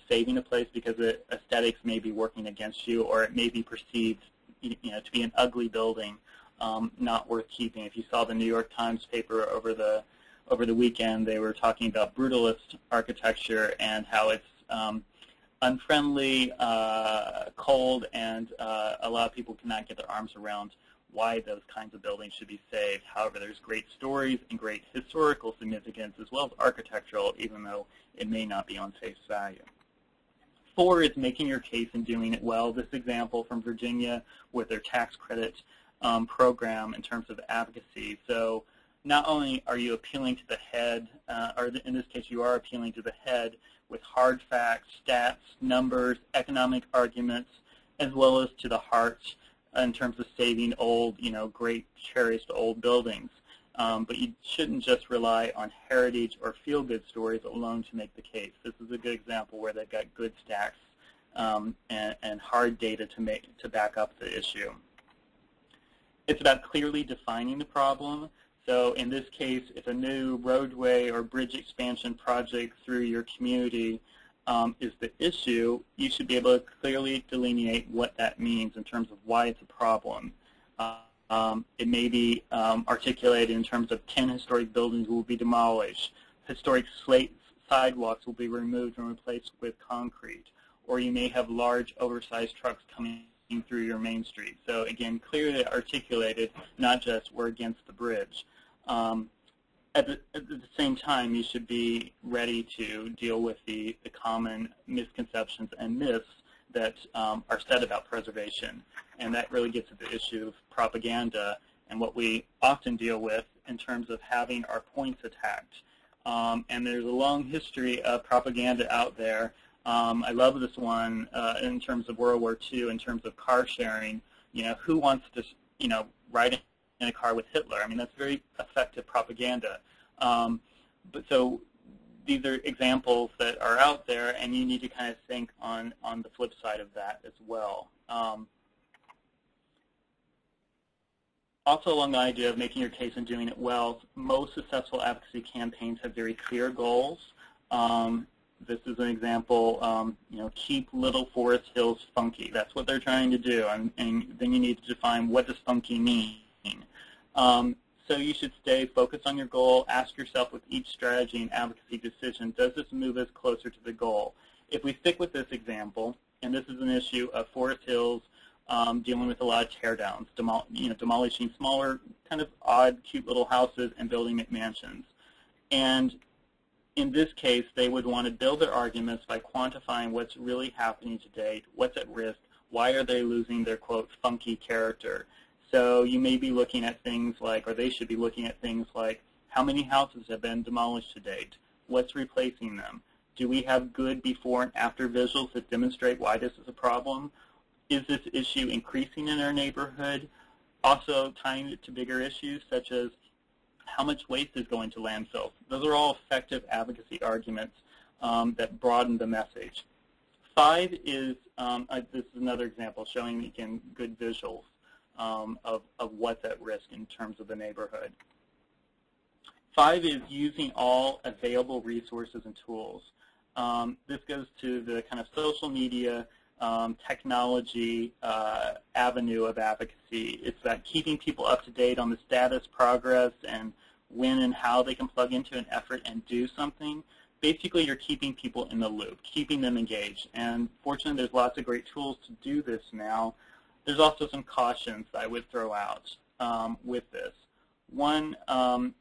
saving a place because the aesthetics may be working against you, or it may be perceived to be an ugly building, not worth keeping. If you saw the New York Times paper over the weekend, they were talking about brutalist architecture and how it's unfriendly, cold, and a lot of people cannot get their arms around why those kinds of buildings should be saved. However, there's great stories and great historical significance as well as architectural, even though it may not be on face value. 4 is making your case and doing it well. This example from Virginia with their tax credit program in terms of advocacy. So not only are you appealing to the head, or in this case you are appealing to the head with hard facts, stats, numbers, economic arguments, as well as to the heart in terms of saving old, great cherished old buildings. But you shouldn't just rely on heritage or feel-good stories alone to make the case. This is a good example where they've got good stats and hard data to back up the issue. It's about clearly defining the problem. So in this case, if a new roadway or bridge expansion project through your community is the issue, you should be able to clearly delineate what that means in terms of why it's a problem. It may be articulated in terms of 10 historic buildings will be demolished, historic slate sidewalks will be removed and replaced with concrete, or you may have large oversized trucks coming through your main street. So again, clearly articulated, not just we're against the bridge. At the same time, you should be ready to deal with the common misconceptions and myths that are said about preservation. And that really gets at the issue of propaganda and what we often deal with in terms of having our points attacked. And there's a long history of propaganda out there. I love this one in terms of World War II, in terms of car sharing. Who wants to, ride in a car with Hitler? I mean, that's very effective propaganda. But so these are examples that are out there, and you need to kind of think on the flip side of that as well. Also along the idea of making your case and doing it well, most successful advocacy campaigns have very clear goals. This is an example, keep Little Forest Hills funky. That's what they're trying to do, and then you need to define what does funky mean. So you should stay focused on your goal. Ask yourself with each strategy and advocacy decision, does this move us closer to the goal? If we stick with this example, and this is an issue of Forest Hills dealing with a lot of teardowns, demolishing smaller, kind of odd, cute little houses and building McMansions. And in this case, they would want to build their arguments by quantifying what's really happening to date, what's at risk, why are they losing their, quote, funky character. So you may be looking at things like, or they should be looking at things like, how many houses have been demolished to date? What's replacing them? Do we have good before and after visuals that demonstrate why this is a problem? Is this issue increasing in our neighborhood? Also tying it to bigger issues such as how much waste is going to landfills. Those are all effective advocacy arguments that broaden the message. 5 is, this is another example showing, again, good visuals of what's at risk in terms of the neighborhood. 5 is using all available resources and tools. This goes to the kind of social media, technology avenue of advocacy. It's that keeping people up to date on the status, progress, and when and how they can plug into an effort and do something. Basically, you're keeping people in the loop, keeping them engaged. And fortunately, there's lots of great tools to do this now. There's also some cautions I would throw out with this. One,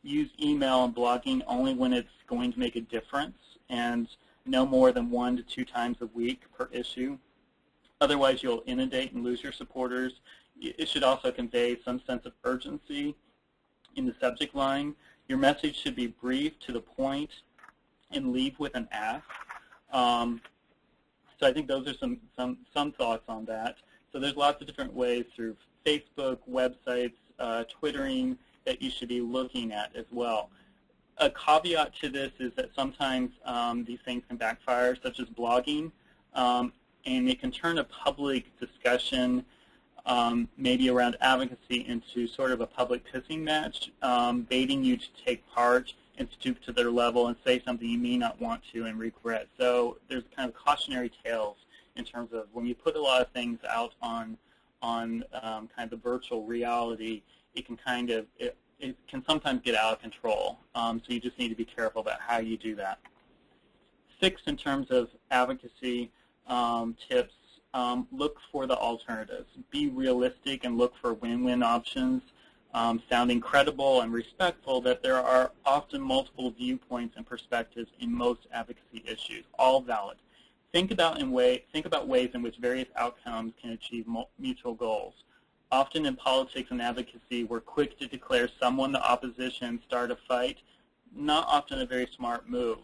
use email and blogging only when it's going to make a difference, and no more than 1 to 2 times a week per issue. Otherwise, you'll inundate and lose your supporters. It should also convey some sense of urgency in the subject line. Your message should be brief, to the point, and leave with an ask. So I think those are some thoughts on that. So there's lots of different ways through Facebook, websites, Twittering that you should be looking at as well. A caveat to this is that sometimes these things can backfire, such as blogging, and it can turn a public discussion maybe around advocacy into sort of a public pissing match, baiting you to take part and stoop to their level and say something you may not want to and regret. So there's kind of cautionary tales in terms of when you put a lot of things out on kind of the virtual reality, it can kind of, it can sometimes get out of control. So you just need to be careful about how you do that. 6, in terms of advocacy tips, look for the alternatives. Be realistic and look for win-win options. Sounding credible and respectful that there are often multiple viewpoints and perspectives in most advocacy issues, all valid. Think about ways in which various outcomes can achieve mutual goals. Often in politics and advocacy, we're quick to declare someone the opposition and start a fight, not often a very smart move.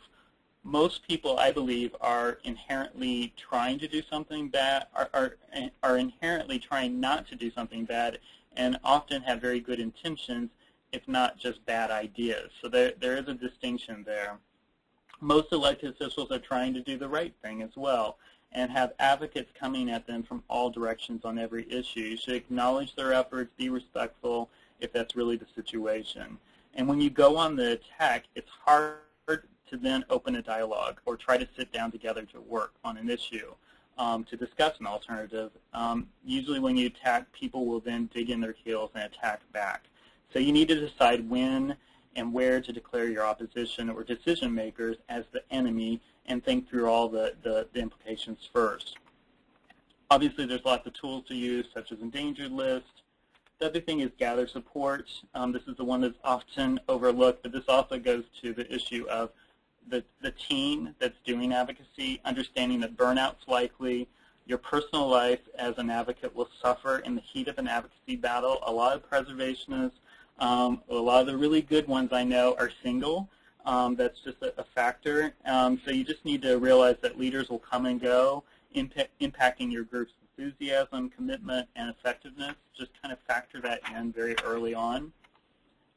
Most people, I believe, are inherently trying to do something bad, are inherently trying not to do something bad, and often have very good intentions, if not just bad ideas. So there is a distinction there. Most elected officials are trying to do the right thing as well and have advocates coming at them from all directions on every issue. You should acknowledge their efforts, be respectful if that's really the situation. And when you go on the attack, it's hard to then open a dialogue or try to sit down together to work on an issue to discuss an alternative. Usually when you attack, people will then dig in their heels and attack back. So you need to decide when and where to declare your opposition or decision makers as the enemy and think through all the implications first. Obviously, there's lots of tools to use, such as endangered list. The other thing is gather support. This is the one that's often overlooked, but this also goes to the issue of the team that's doing advocacy, understanding that burnout's likely. Your personal life as an advocate will suffer in the heat of an advocacy battle. A lot of preservationists, a lot of the really good ones I know are single. That's just a factor. So you just need to realize that leaders will come and go, impacting your group's enthusiasm, commitment, and effectiveness. Just kind of factor that in very early on.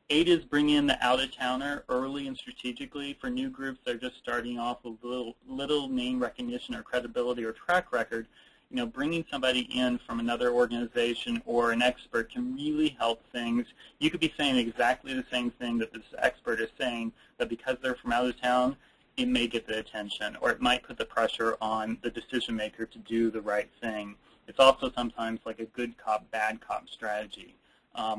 8 is bring in the out-of-towner early and strategically. For new groups that are just starting off with little name recognition or credibility or track record, bringing somebody in from another organization or an expert can really help things. You could be saying exactly the same thing that this expert is saying, but because they're from out of town, it may get the attention, or it might put the pressure on the decision maker to do the right thing. It's also sometimes like a good cop, bad cop strategy.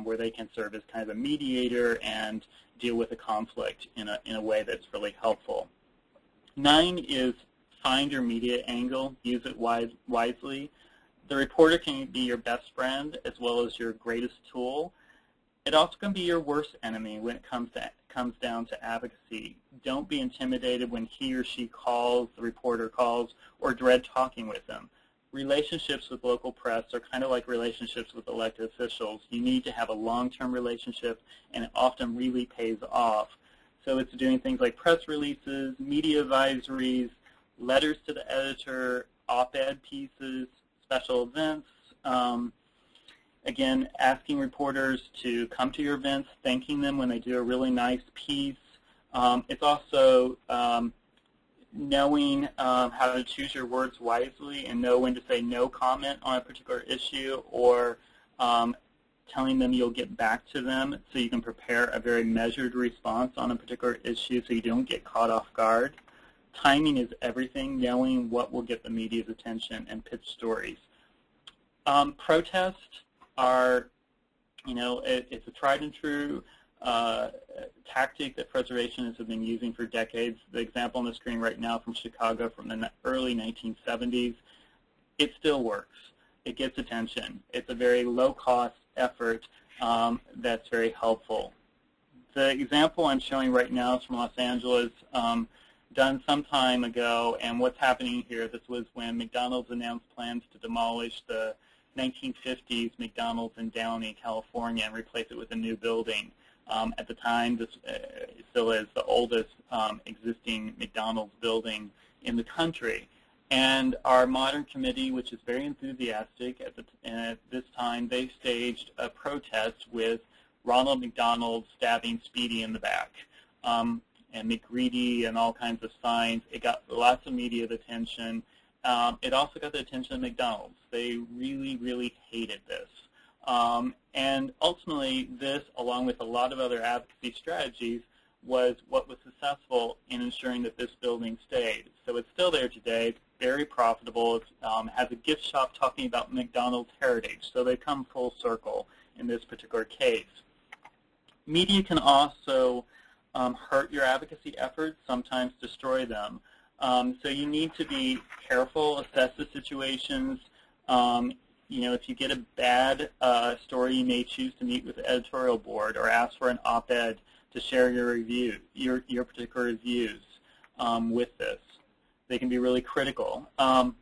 where they can serve as kind of a mediator and deal with a conflict in a way that's really helpful. 9 is find your media angle, use it wisely. The reporter can be your best friend as well as your greatest tool. It also can be your worst enemy when it comes down to advocacy. Don't be intimidated when he or she calls, the reporter calls, or dread talking with them. Relationships with local press are kind of like relationships with elected officials. You need to have a long-term relationship, and it often really pays off. So it's doing things like press releases, media advisories, letters to the editor, op-ed pieces, special events. Again, asking reporters to come to your events, thanking them when they do a really nice piece. It's also knowing how to choose your words wisely and know when to say no comment on a particular issue, or telling them you'll get back to them so you can prepare a very measured response on a particular issue so you don't get caught off guard. Timing is everything, knowing what will get the media's attention and pitch stories. Protests are, it's a tried and true tactic that preservationists have been using for decades. The example on the screen right now from Chicago from the early 1970s, it still works. It gets attention. It's a very low-cost effort that's very helpful. The example I'm showing right now is from Los Angeles, done some time ago, and what's happening here, this was when McDonald's announced plans to demolish the 1950s McDonald's in Downey, California, and replace it with a new building. At the time, this still is the oldest existing McDonald's building in the country. And our modern committee, which is very enthusiastic at this time, they staged a protest with Ronald McDonald stabbing Speedy in the back, and McGreedy and all kinds of signs. It got lots of media attention. It also got the attention of McDonald's. They really, really hated this. And ultimately, this, along with a lot of other advocacy strategies, was what was successful in ensuring that this building stayed. So it's still there today. It's very profitable. It has a gift shop talking about McDonald's heritage. So they come full circle in this particular case. Media can also hurt your advocacy efforts, sometimes destroy them. So you need to be careful, assess the situations. If you get a bad story, you may choose to meet with the editorial board or ask for an op-ed to share your review, your particular reviews with this. They can be really critical. So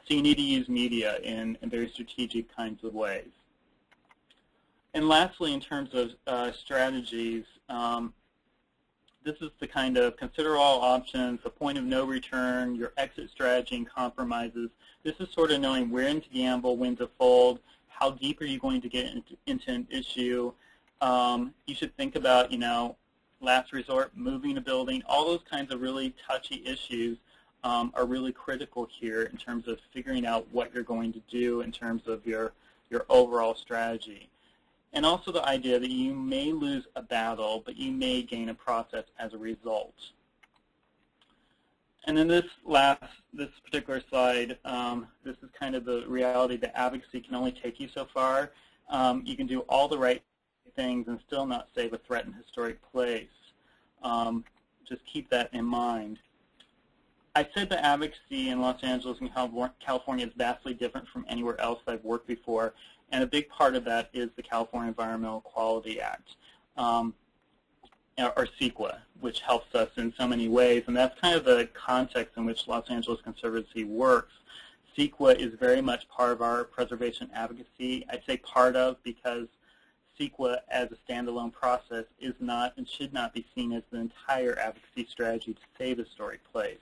you need to use media in very strategic kinds of ways. And lastly, in terms of strategies, this is the kind of consider all options, the point of no return, your exit strategy and compromises. This is sort of knowing when to gamble, when to fold, how deep are you going to get into an issue. You should think about, last resort, moving a building. All those kinds of really touchy issues are really critical here in terms of figuring out what you're going to do in terms of your overall strategy. And also the idea that you may lose a battle, but you may gain a process as a result. And then this particular slide, this is kind of the reality that advocacy can only take you so far. You can do all the right things and still not save a threatened historic place. Just keep that in mind. I said that advocacy in Los Angeles and California is vastly different from anywhere else I've worked before. And a big part of that is the California Environmental Quality Act, or CEQA, which helps us in so many ways. And that's kind of the context in which Los Angeles Conservancy works. CEQA is very much part of our preservation advocacy. I'd say part of because CEQA as a standalone process is not and should not be seen as the entire advocacy strategy to save a historic place.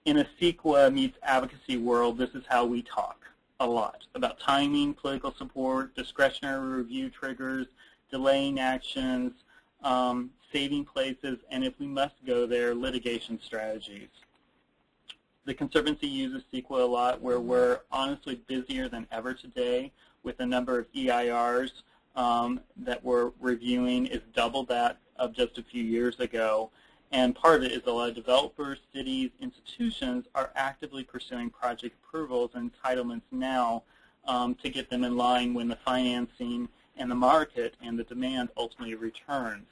In a CEQA meets advocacy world, this is how we talk a lot about timing, political support, discretionary review triggers, delaying actions, saving places, and if we must go there, litigation strategies. The Conservancy uses CEQA a lot where we're honestly busier than ever today with the number of EIRs that we're reviewing is double that of just a few years ago. And part of it is a lot of developers, cities, institutions are actively pursuing project approvals and entitlements now to get them in line when the financing and the market and the demand ultimately returns.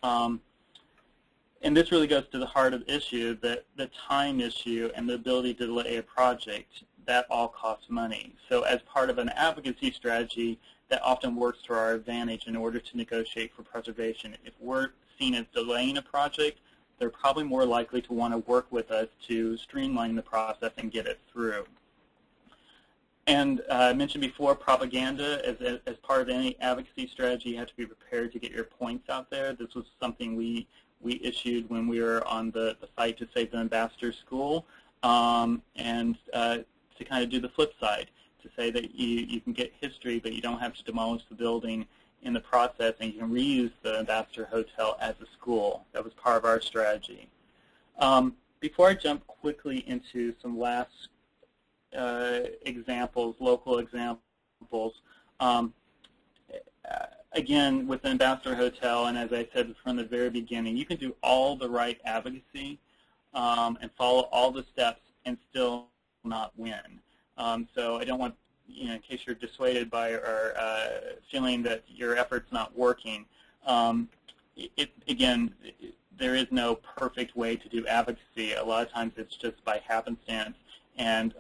And this really goes to the heart of the issue, that the time issue and the ability to delay a project, that all costs money. So as part of an advocacy strategy, that often works to our advantage in order to negotiate for preservation. If we're seen as delaying a project, they're probably more likely to want to work with us to streamline the process and get it through. And I mentioned before, propaganda. As part of any advocacy strategy, you have to be prepared to get your points out there. This was something we issued when we were on the fight to save the ambassador school, and to kind of do the flip side, to say that you can get history, but you don't have to demolish the building in the process, and you can reuse the ambassador hotel as a school. That was part of our strategy. Before I jump quickly into some last examples, local examples, again, with the Ambassador Hotel, and as I said from the very beginning, you can do all the right advocacy and follow all the steps and still not win. So I don't want, in case you're dissuaded by or feeling that your effort's not working, again, there is no perfect way to do advocacy. A lot of times it's just by happenstance and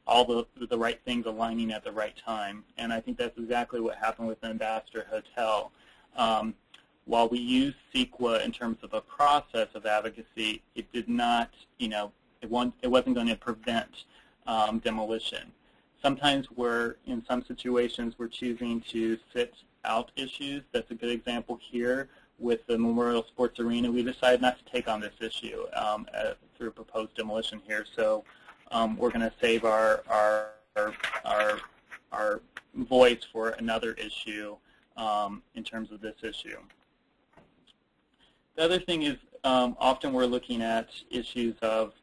all the right things aligning at the right time. And I think that's exactly what happened with the Ambassador Hotel. While we use CEQA in terms of a process of advocacy, it did not, it wasn't going to prevent demolition. Sometimes in some situations, we're choosing to sit out issues. That's a good example here with the Memorial Sports Arena. We decided not to take on this issue through proposed demolition here. So we're going to save our voice for another issue in terms of this issue. The other thing is often we're looking at issues of,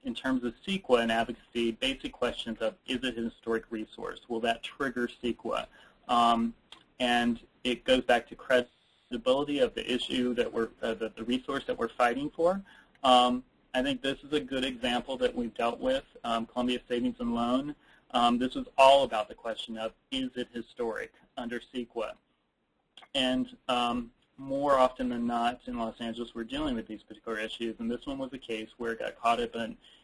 in terms of CEQA and advocacy, basic questions of, is it a historic resource? Will that trigger CEQA? And it goes back to credibility of the issue that we're, the resource that we're fighting for. I think this is a good example that we've dealt with, Columbia Savings and Loan. This was all about the question of, is it historic under CEQA? And more often than not in Los Angeles, we're dealing with these particular issues, and this one was a case where it got caught up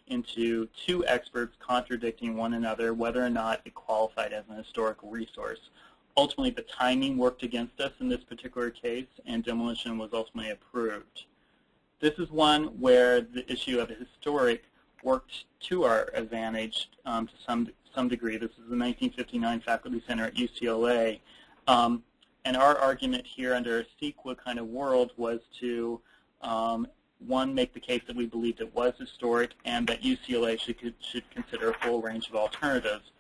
into two experts contradicting one another whether or not it qualified as an historical resource. Ultimately, the timing worked against us in this particular case, and demolition was ultimately approved. This is one where the issue of historic worked to our advantage to some degree. This is the 1959 Faculty Center at UCLA. And our argument here under a CEQA kind of world was to, one, make the case that we believed it was historic and that UCLA should consider a full range of alternatives.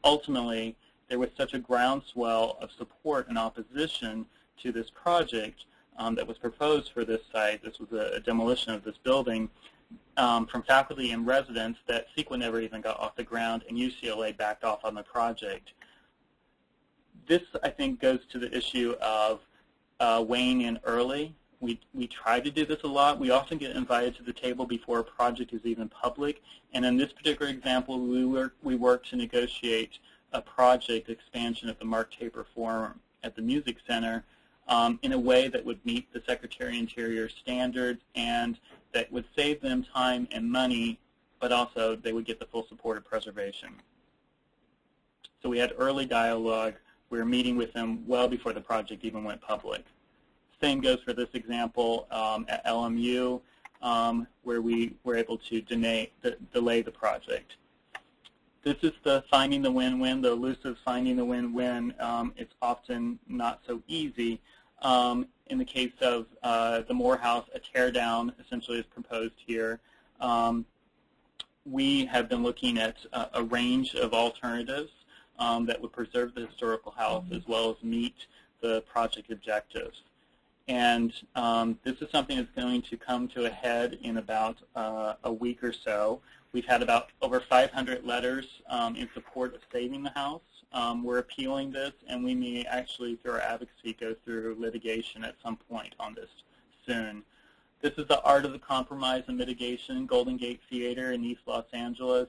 Ultimately, there was such a groundswell of support and opposition to this project that was proposed for this site. This was a demolition of this building from faculty and residents that CEQA never even got off the ground, and UCLA backed off on the project. This, I think, goes to the issue of weighing in early. We try to do this a lot. We often get invited to the table before a project is even public. And in this particular example, we worked to negotiate a project expansion of the Mark Taper Forum at the Music Center in a way that would meet the Secretary of Interior standards and that would save them time and money, but also they would get the full support of preservation. So we had early dialogue. We were meeting with them well before the project even went public. Same goes for this example at LMU, where we were able to delay the project. This is the finding the win-win, the elusive finding the win-win. It's often not so easy. In the case of the Morehouse, a tear-down essentially is proposed here. We have been looking at a range of alternatives that would preserve the historical house as well as meet the project objectives. And this is something that's going to come to a head in about a week or so. We've had about over 500 letters in support of saving the house. We're appealing this, and we may actually, through our advocacy, go through litigation at some point on this soon. This is the Art of the Compromise and Mitigation, Golden Gate Theater in East Los Angeles.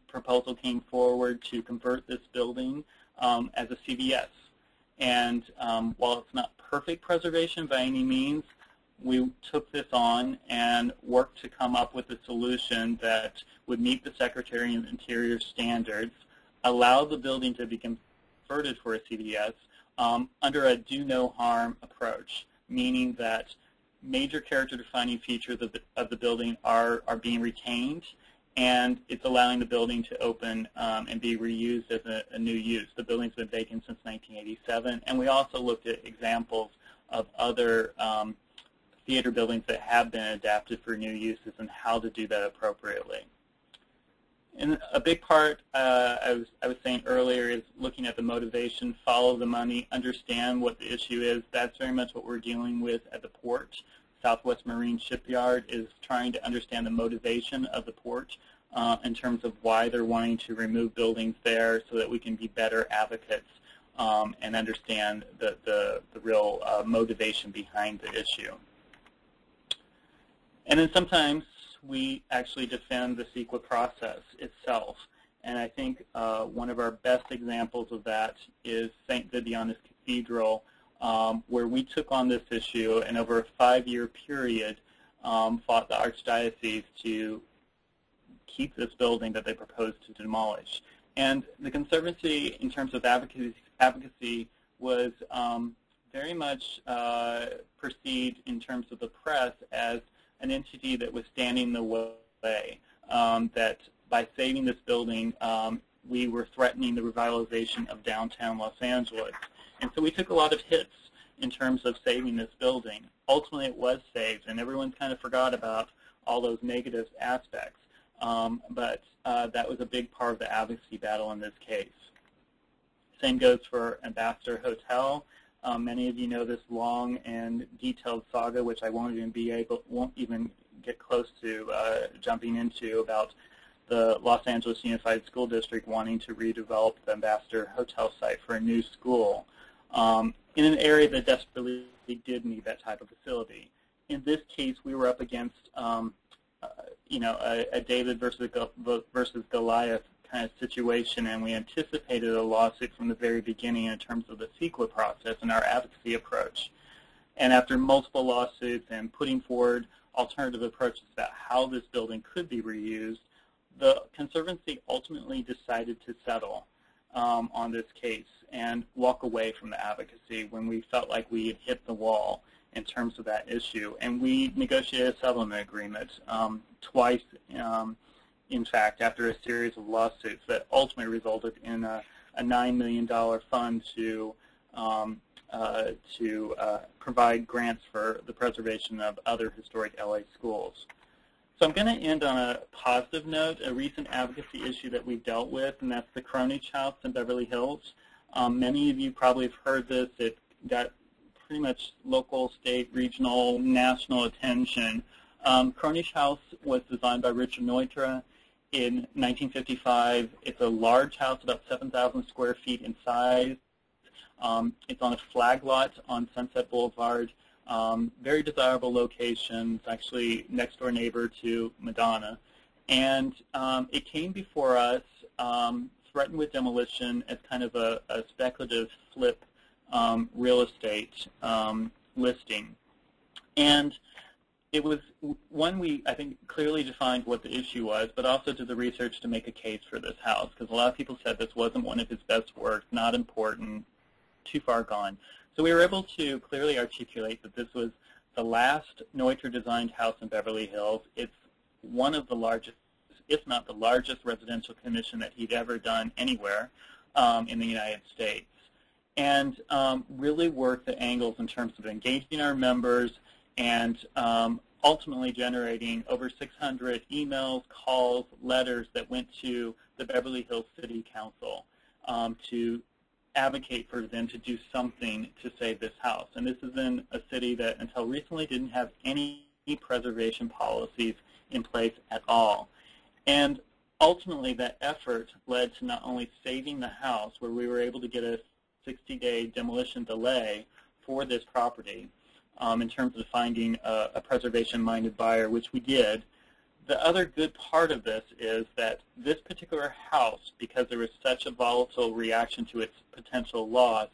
Proposal came forward to convert this building as a CVS. And while it's not perfect preservation by any means, we took this on and worked to come up with a solution that would meet the Secretary of Interior standards, allow the building to be converted for a CDS under a do-no-harm approach, meaning that major character-defining features of the building are being retained, and it's allowing the building to open and be reused as a new use. The building's been vacant since 1987, and we also looked at examples of other theater buildings that have been adapted for new uses and how to do that appropriately. And a big part, I was saying earlier, is looking at the motivation, follow the money, understand what the issue is. That's very much what we're dealing with at the port. Southwest Marine Shipyard is trying to understand the motivation of the port in terms of why they're wanting to remove buildings there so that we can be better advocates and understand the real motivation behind the issue. And then sometimes we actually defend the CEQA process itself. And I think one of our best examples of that is St. Vibiana's Cathedral, where we took on this issue and over a 5-year period fought the Archdiocese to keep this building that they proposed to demolish. And the Conservancy, in terms of advocacy was very much perceived in terms of the press as an entity that was standing in the way, that by saving this building, we were threatening the revitalization of downtown Los Angeles. And so we took a lot of hits in terms of saving this building. Ultimately, it was saved, and everyone kind of forgot about all those negative aspects. But that was a big part of the advocacy battle in this case. Same goes for Ambassador Hotel. Many of you know this long and detailed saga, which I won't even get close to jumping into, about the Los Angeles Unified School District wanting to redevelop the Ambassador Hotel site for a new school in an area that desperately did need that type of facility. In this case, we were up against a David versus Goliath kind of situation, and we anticipated a lawsuit from the very beginning in terms of the CEQA process and our advocacy approach. And after multiple lawsuits and putting forward alternative approaches about how this building could be reused, the Conservancy ultimately decided to settle on this case and walk away from the advocacy when we felt like we had hit the wall in terms of that issue. And we negotiated a settlement agreement twice, in fact, after a series of lawsuits that ultimately resulted in a $9 million fund to provide grants for the preservation of other historic LA schools. So I'm going to end on a positive note, a recent advocacy issue that we've dealt with, and that's the Cronich House in Beverly Hills. Many of you probably have heard this. It got pretty much local, state, regional, national attention. Cronich House was designed by Richard Neutra in 1955. It's a large house, about 7,000 square feet in size. It's on a flag lot on Sunset Boulevard. Very desirable location. It's actually next door neighbor to Madonna. And it came before us, threatened with demolition as kind of a speculative flip real estate listing. And it was one we, I think, clearly defined what the issue was, but also did the research to make a case for this house, because a lot of people said this wasn't one of his best works, not important, too far gone. So we were able to clearly articulate that this was the last Neutra-designed house in Beverly Hills. It's one of the largest, if not the largest, residential commission that he'd ever done anywhere in the United States. And really worked the angles in terms of engaging our members and ultimately generating over 600 emails, calls, letters that went to the Beverly Hills City Council to advocate for them to do something to save this house. And this is in a city that until recently didn't have any preservation policies in place at all. And ultimately that effort led to not only saving the house, where we were able to get a 60-day demolition delay for this property in terms of finding a preservation-minded buyer, which we did. The other good part of this is that this particular house, because there was such a volatile reaction to its potential loss,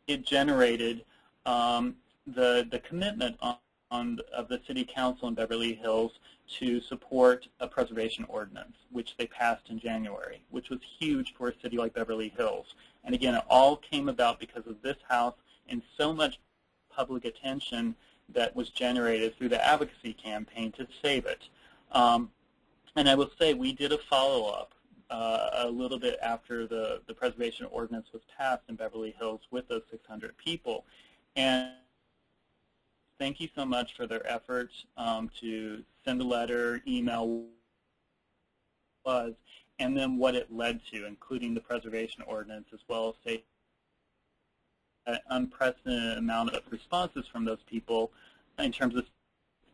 it generated the commitment of the City Council in Beverly Hills to support a preservation ordinance, which they passed in January, which was huge for a city like Beverly Hills. And again, it all came about because of this House and so much public attention that was generated through the advocacy campaign to save it. And I will say we did a follow-up a little bit after the preservation ordinance was passed in Beverly Hills with those 600 people. And thank you so much for their efforts to send a letter, email, and then what it led to, including the preservation ordinance, as well as an unprecedented amount of responses from those people in terms of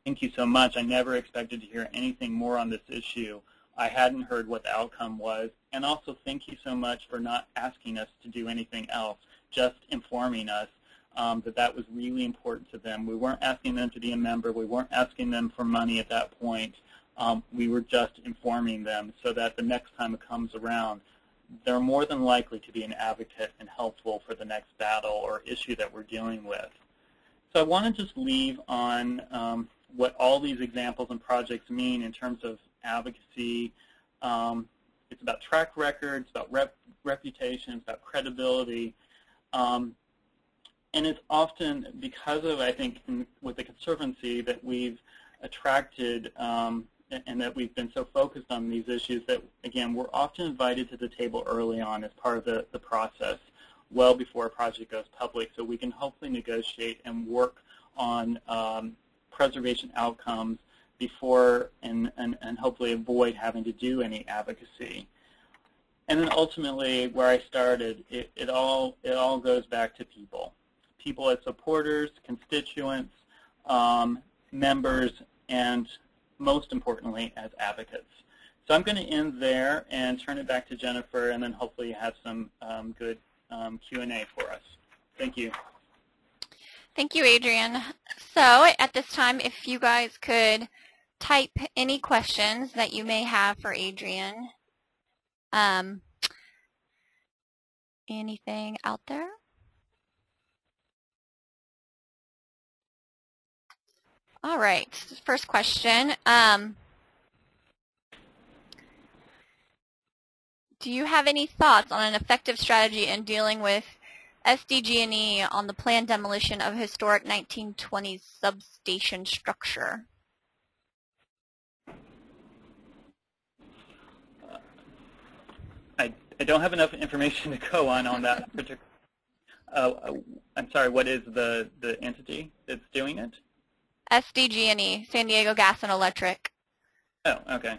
thank you so much. I never expected to hear anything more on this issue. I hadn't heard what the outcome was. And also thank you so much for not asking us to do anything else, just informing us that was really important to them. We weren't asking them to be a member. We weren't asking them for money at that point. We were just informing them so that the next time it comes around, they're more than likely to be an advocate and helpful for the next battle or issue that we're dealing with. So I want to just leave on what all these examples and projects mean in terms of advocacy. It's about track record, it's about reputation, it's about credibility. And it's often because of, I think, with the Conservancy that we've attracted and that we've been so focused on these issues that, again, we're often invited to the table early on as part of the process, well before a project goes public, so we can hopefully negotiate and work on preservation outcomes before and hopefully avoid having to do any advocacy. And then ultimately, where I started, it all goes back to people. People as supporters, constituents, members, and most importantly, as advocates. So I'm going to end there and turn it back to Jennifer, and then hopefully have some good Q&A for us. Thank you. Thank you, Adrian. So at this time, if you guys could type any questions that you may have for Adrian. Anything out there? All right, first question. Do you have any thoughts on an effective strategy in dealing with SDG&E on the planned demolition of historic 1920s substation structure? I don't have enough information to go on that particular. I'm sorry, what is the entity that's doing it? SDG&E, San Diego Gas and Electric. Oh, okay.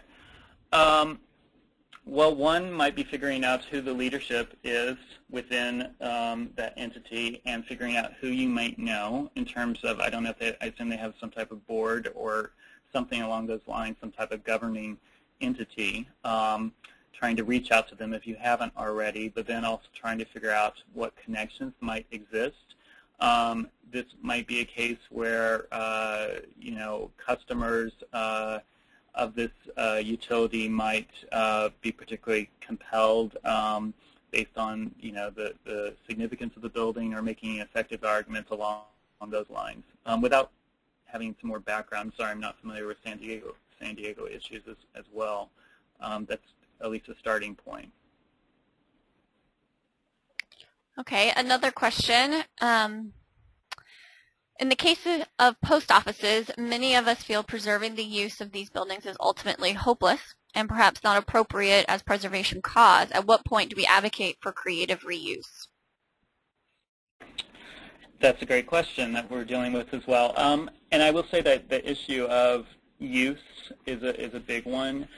Well, one might be figuring out who the leadership is within that entity and figuring out who you might know in terms of, I don't know if I assume they have some type of board or something along those lines, some type of governing entity, trying to reach out to them if you haven't already, but then also trying to figure out what connections might exist. This might be a case where, you know, customers of this utility might be particularly compelled based on, you know, the significance of the building or making effective arguments along those lines. Without having some more background, sorry, I'm not familiar with San Diego issues as well. That's at least a starting point. Okay, another question. In the case of post offices, many of us feel preserving the use of these buildings is ultimately hopeless and perhaps not appropriate as preservation cause. At what point do we advocate for creative reuse? That's a great question that we're dealing with as well. And I will say that the issue of use is a big one.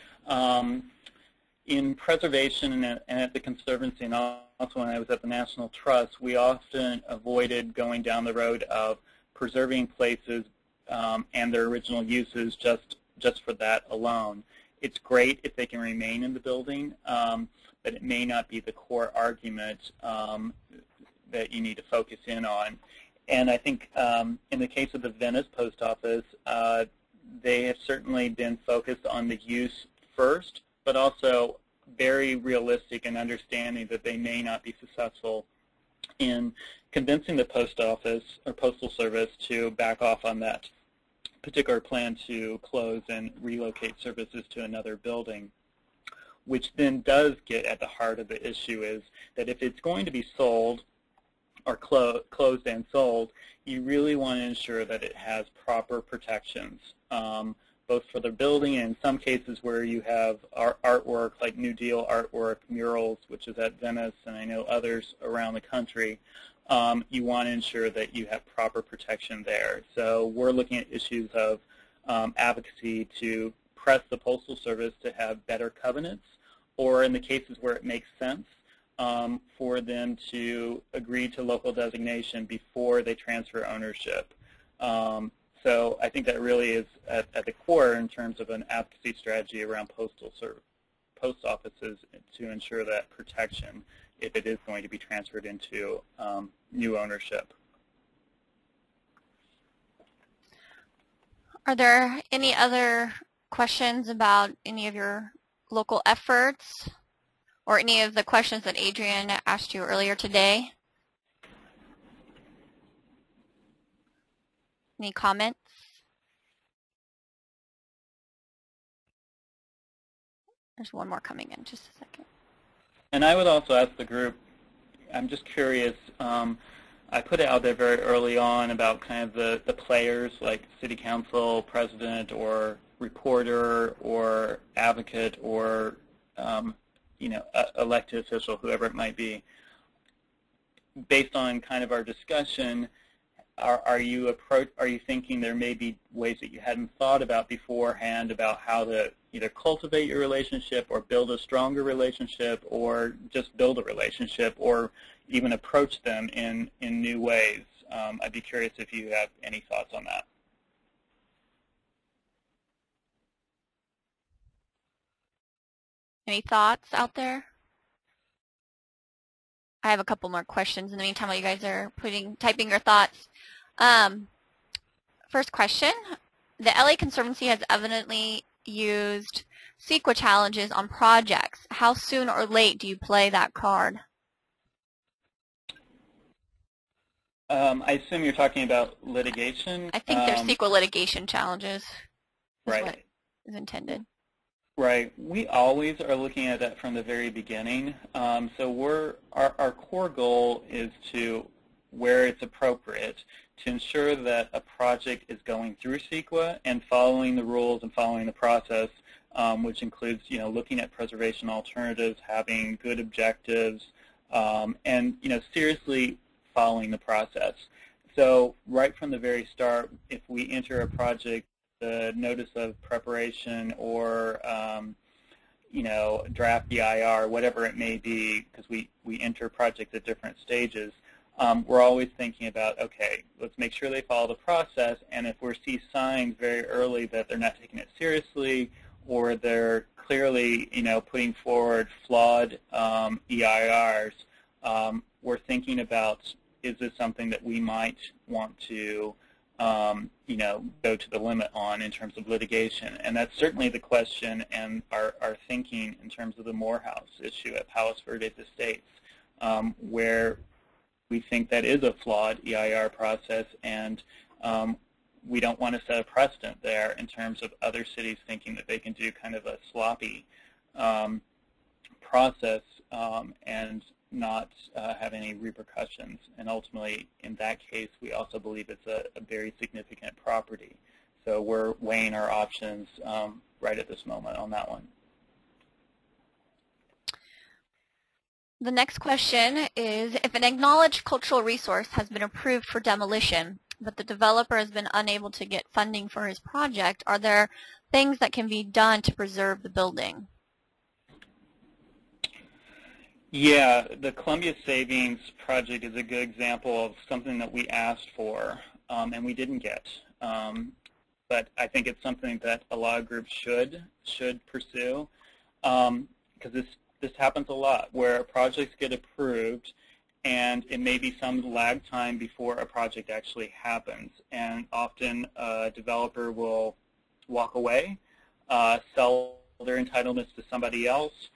In preservation and at the Conservancy, and also when I was at the National Trust, we often avoided going down the road of preserving places and their original uses just for that alone. It's great if they can remain in the building, but it may not be the core argument that you need to focus in on. And I think in the case of the Venice Post Office, they have certainly been focused on the use first, but also very realistic and understanding that they may not be successful in convincing the post office or postal service to back off on that particular plan to close and relocate services to another building, which then does get at the heart of the issue, is that if it's going to be sold or closed and sold, you really want to ensure that it has proper protections, both for the building and in some cases where you have artwork like New Deal artwork, murals, which is at Venice, and I know others around the country. You want to ensure that you have proper protection there. So we're looking at issues of advocacy to press the Postal Service to have better covenants, or in the cases where it makes sense, for them to agree to local designation before they transfer ownership. So I think that really is at the core in terms of an advocacy strategy around post offices to ensure that protection if it is going to be transferred into new ownership. Are there any other questions about any of your local efforts or any of the questions that Adrian asked you earlier today? Any comments? There's one more coming in, just a second. And I would also ask the group, I'm just curious, I put it out there very early on about kind of the players like city council, president, or reporter, or advocate, or elected official, whoever it might be. Based on kind of our discussion, are you thinking there may be ways that you hadn't thought about beforehand about how to either cultivate your relationship or build a stronger relationship or just build a relationship or even approach them in new ways? I'd be curious if you have any thoughts on that. Any thoughts out there? I have a couple more questions in the meantime while you guys are typing your thoughts. First question, the LA Conservancy has evidently used CEQA challenges on projects. How soon or late do you play that card? I assume you're talking about litigation? I think there's CEQA litigation challenges. Right. What is intended. Right. We always are looking at that from the very beginning. So our core goal is to, where it's appropriate, to ensure that a project is going through CEQA and following the rules and following the process, which includes, looking at preservation alternatives, having good objectives, and, seriously following the process. So right from the very start, if we enter a project, the notice of preparation or, draft EIR, whatever it may be, because we enter projects at different stages, we're always thinking about, okay, let's make sure they follow the process, and if we see signs very early that they're not taking it seriously or they're clearly, putting forward flawed EIRs, we're thinking about, is this something that we might want to go to the limit on in terms of litigation? And that's certainly the question and our thinking in terms of the Morehouse issue at Palos Verdes Estates, where we think that is a flawed EIR process, and we don't want to set a precedent there in terms of other cities thinking that they can do kind of a sloppy process and not have any repercussions. And ultimately, in that case, we also believe it's a very significant property. So we're weighing our options right at this moment on that one. The next question is, if an acknowledged cultural resource has been approved for demolition, but the developer has been unable to get funding for his project, are there things that can be done to preserve the building? Yeah, the Columbia Savings Project is a good example of something that we asked for and we didn't get. But I think it's something that a lot of groups should pursue, because this happens a lot, where projects get approved and it may be some lag time before a project actually happens. And often a developer will walk away, sell their entitlements to somebody else,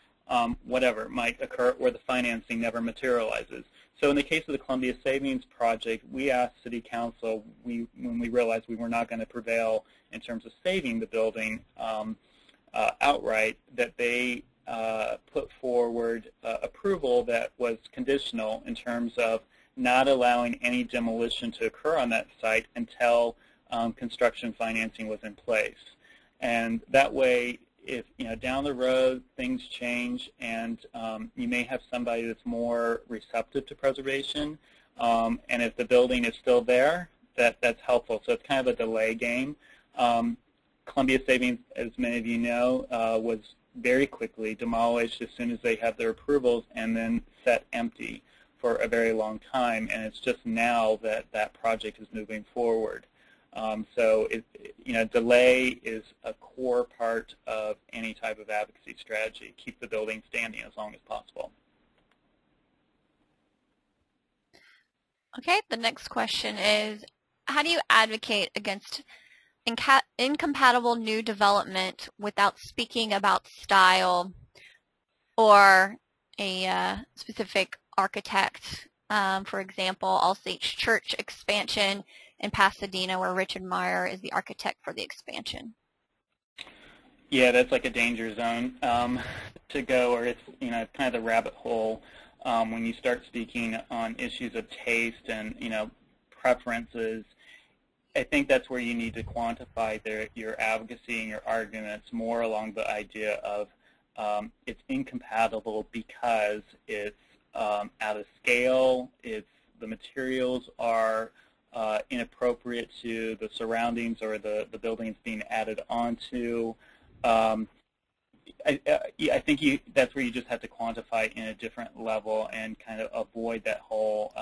whatever might occur, or the financing never materializes. So in the case of the Columbia Savings Project, we asked City Council, when we realized we were not going to prevail in terms of saving the building outright, that they put forward approval that was conditional in terms of not allowing any demolition to occur on that site until construction financing was in place. And that way, if down the road things change and you may have somebody that's more receptive to preservation, and if the building is still there, that's helpful. So it's kind of a delay game. Columbia Savings, as many of you know, was very quickly demolished as soon as they had their approvals and then set empty for a very long time, and it's just now that that project is moving forward. So delay is a core part of any type of advocacy strategy. Keep the building standing as long as possible. Okay, the next question is, how do you advocate against incompatible new development without speaking about style or a specific architect? For example, All Saints Church expansion in Pasadena, where Richard Meyer is the architect for the expansion. Yeah, that's like a danger zone to go, or it's kind of the rabbit hole when you start speaking on issues of taste and preferences. I think that's where you need to quantify your advocacy and your arguments more along the idea of it's incompatible because it's out of scale, the materials are inappropriate to the surroundings or the buildings being added onto. I think that's where you just have to quantify in a different level and kind of avoid that whole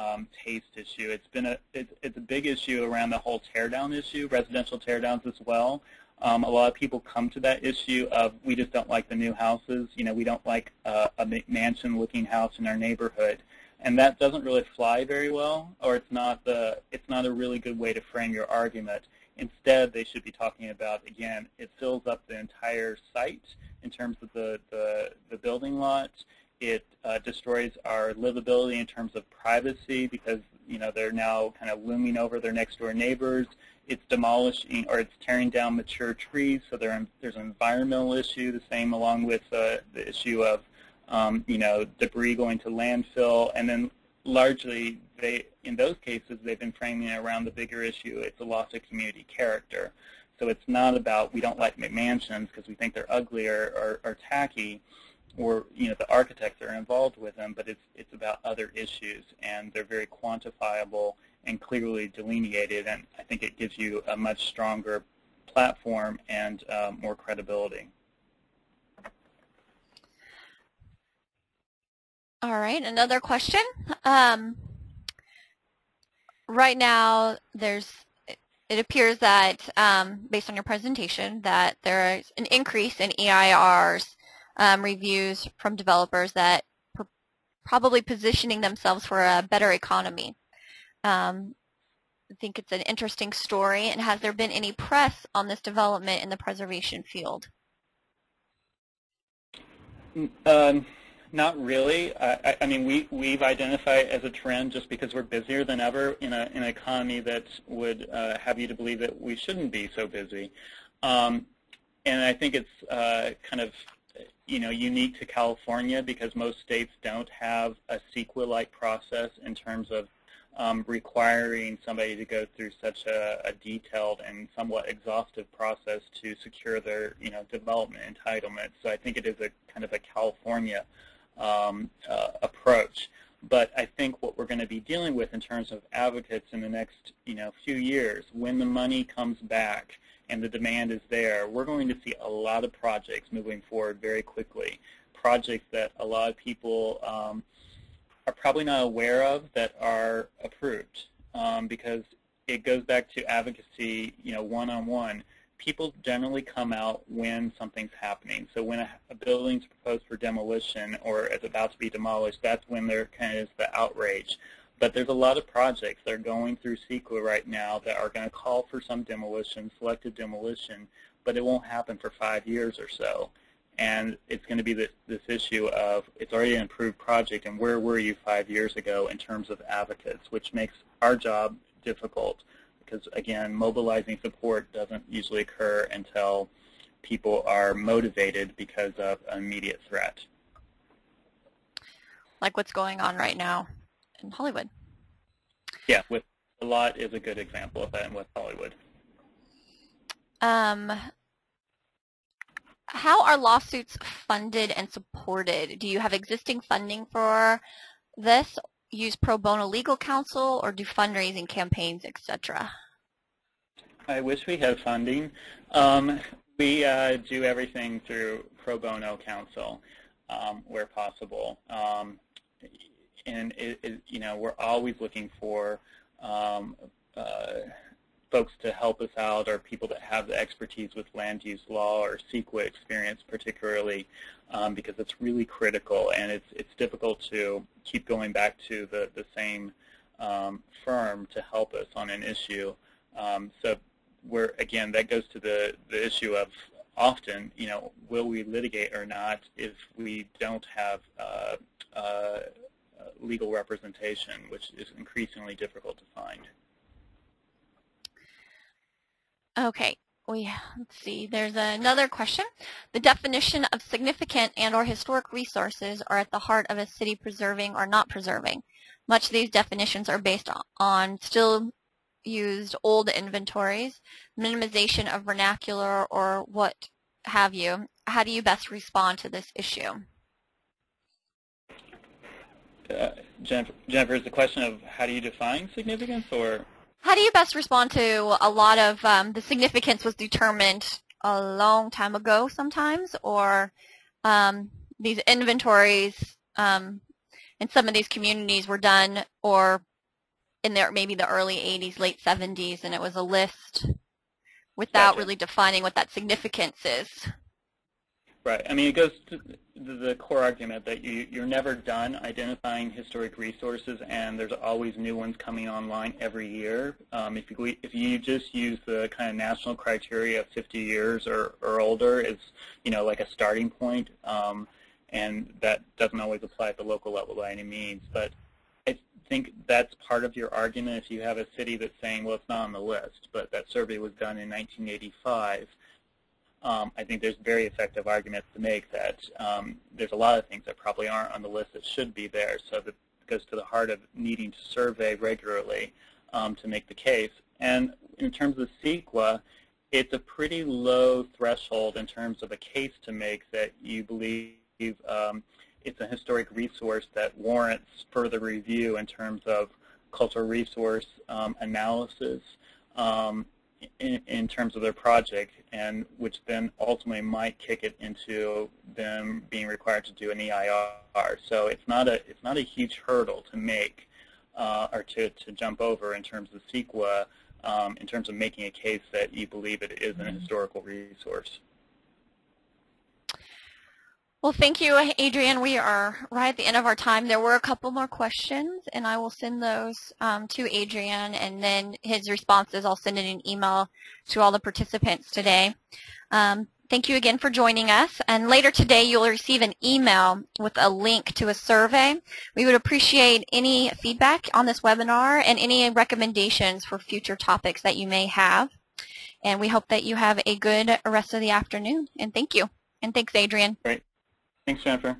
taste issue. It's a big issue around the whole teardown issue, residential teardowns as well. A lot of people come to that issue of we just don't like the new houses. We don't like a mansion-looking house in our neighborhood. And that doesn't really fly very well, or it's not a really good way to frame your argument. Instead, they should be talking about, again, it fills up the entire site in terms of the building lot. It destroys our livability in terms of privacy because they're now kind of looming over their next door neighbors. It's demolishing or it's tearing down mature trees, so there's an environmental issue. The same along with the issue of debris going to landfill, and then largely in those cases they've been framing it around the bigger issue. It's a loss of community character. So it's not about we don't like mansions because we think they're ugly or tacky, or the architects are involved with them, but it's about other issues, and they're very quantifiable and clearly delineated, and I think it gives you a much stronger platform and more credibility. All right, another question. Right now, it appears that, based on your presentation, that there is an increase in EIR's reviews from developers that probably positioning themselves for a better economy. I think it's an interesting story, and has there been any press on this development in the preservation field? Not really. I mean, we've identified as a trend just because we're busier than ever in an economy that would have you to believe that we shouldn't be so busy. And I think it's kind of unique to California because most states don't have a CEQA-like process in terms of requiring somebody to go through such a detailed and somewhat exhaustive process to secure their development entitlements. So I think it is a kind of a California approach. But I think what we're going to be dealing with in terms of advocates in the next few years, when the money comes back and the demand is there, we're going to see a lot of projects moving forward very quickly, projects that a lot of people are probably not aware of that are approved, because it goes back to advocacy, one-on-one. People generally come out when something's happening. So when a building's proposed for demolition or it's about to be demolished, that's when there kind of is the outrage. But there's a lot of projects that are going through CEQA right now that are going to call for some demolition, selective demolition, but it won't happen for 5 years or so. And it's going to be this issue of it's already an approved project, and where were you 5 years ago in terms of advocates, which makes our job difficult because, again, mobilizing support doesn't usually occur until people are motivated because of an immediate threat. Like what's going on right now in Hollywood. Yeah, with a lot is a good example of that in West Hollywood. How are lawsuits funded and supported? Do you have existing funding for this? Use pro bono legal counsel, or do fundraising campaigns, etc.? I wish we had funding. We do everything through pro bono counsel where possible. And we're always looking for folks to help us out, or people that have the expertise with land use law or CEQA experience particularly, because it's really critical, and it's difficult to keep going back to the same firm to help us on an issue. So again, that goes to the issue of often, will we litigate or not if we don't have legal representation, which is increasingly difficult to find. Okay, let's see. There's another question. The definition of significant and/or historic resources are at the heart of a city preserving or not preserving. Much of these definitions are based on still used old inventories, minimization of vernacular, or what have you. How do you best respond to this issue? Jennifer, is the question of how do you define significance, or? How do you best respond to a lot of the significance was determined a long time ago sometimes, or these inventories in some of these communities were done, or in maybe the early 80s, late 70s, and it was a list without really defining what that significance is. Right. I mean, it goes to the core argument that you're never done identifying historic resources, and there's always new ones coming online every year. If you just use the kind of national criteria of 50 years or older as, like a starting point, and that doesn't always apply at the local level by any means. But I think that's part of your argument. If you have a city that's saying, well, it's not on the list, but that survey was done in 1985, I think there's very effective arguments to make that there's a lot of things that probably aren't on the list that should be there. So that goes to the heart of needing to survey regularly to make the case. And in terms of CEQA, it's a pretty low threshold in terms of a case to make that you believe it's a historic resource that warrants further review in terms of cultural resource analysis in terms of their project, and which then ultimately might kick it into them being required to do an EIR. So it's not a huge hurdle to make or to jump over in terms of CEQA, in terms of making a case that you believe it is an historical resource. Well, thank you, Adrian. We are right at the end of our time. There were a couple more questions, and I will send those to Adrian, and then his responses I'll send in an email to all the participants today. Thank you again for joining us, and later today you'll receive an email with a link to a survey. We would appreciate any feedback on this webinar and any recommendations for future topics that you may have, and we hope that you have a good rest of the afternoon, and thank you. And thanks, Adrian. Great. Thanks, Jennifer.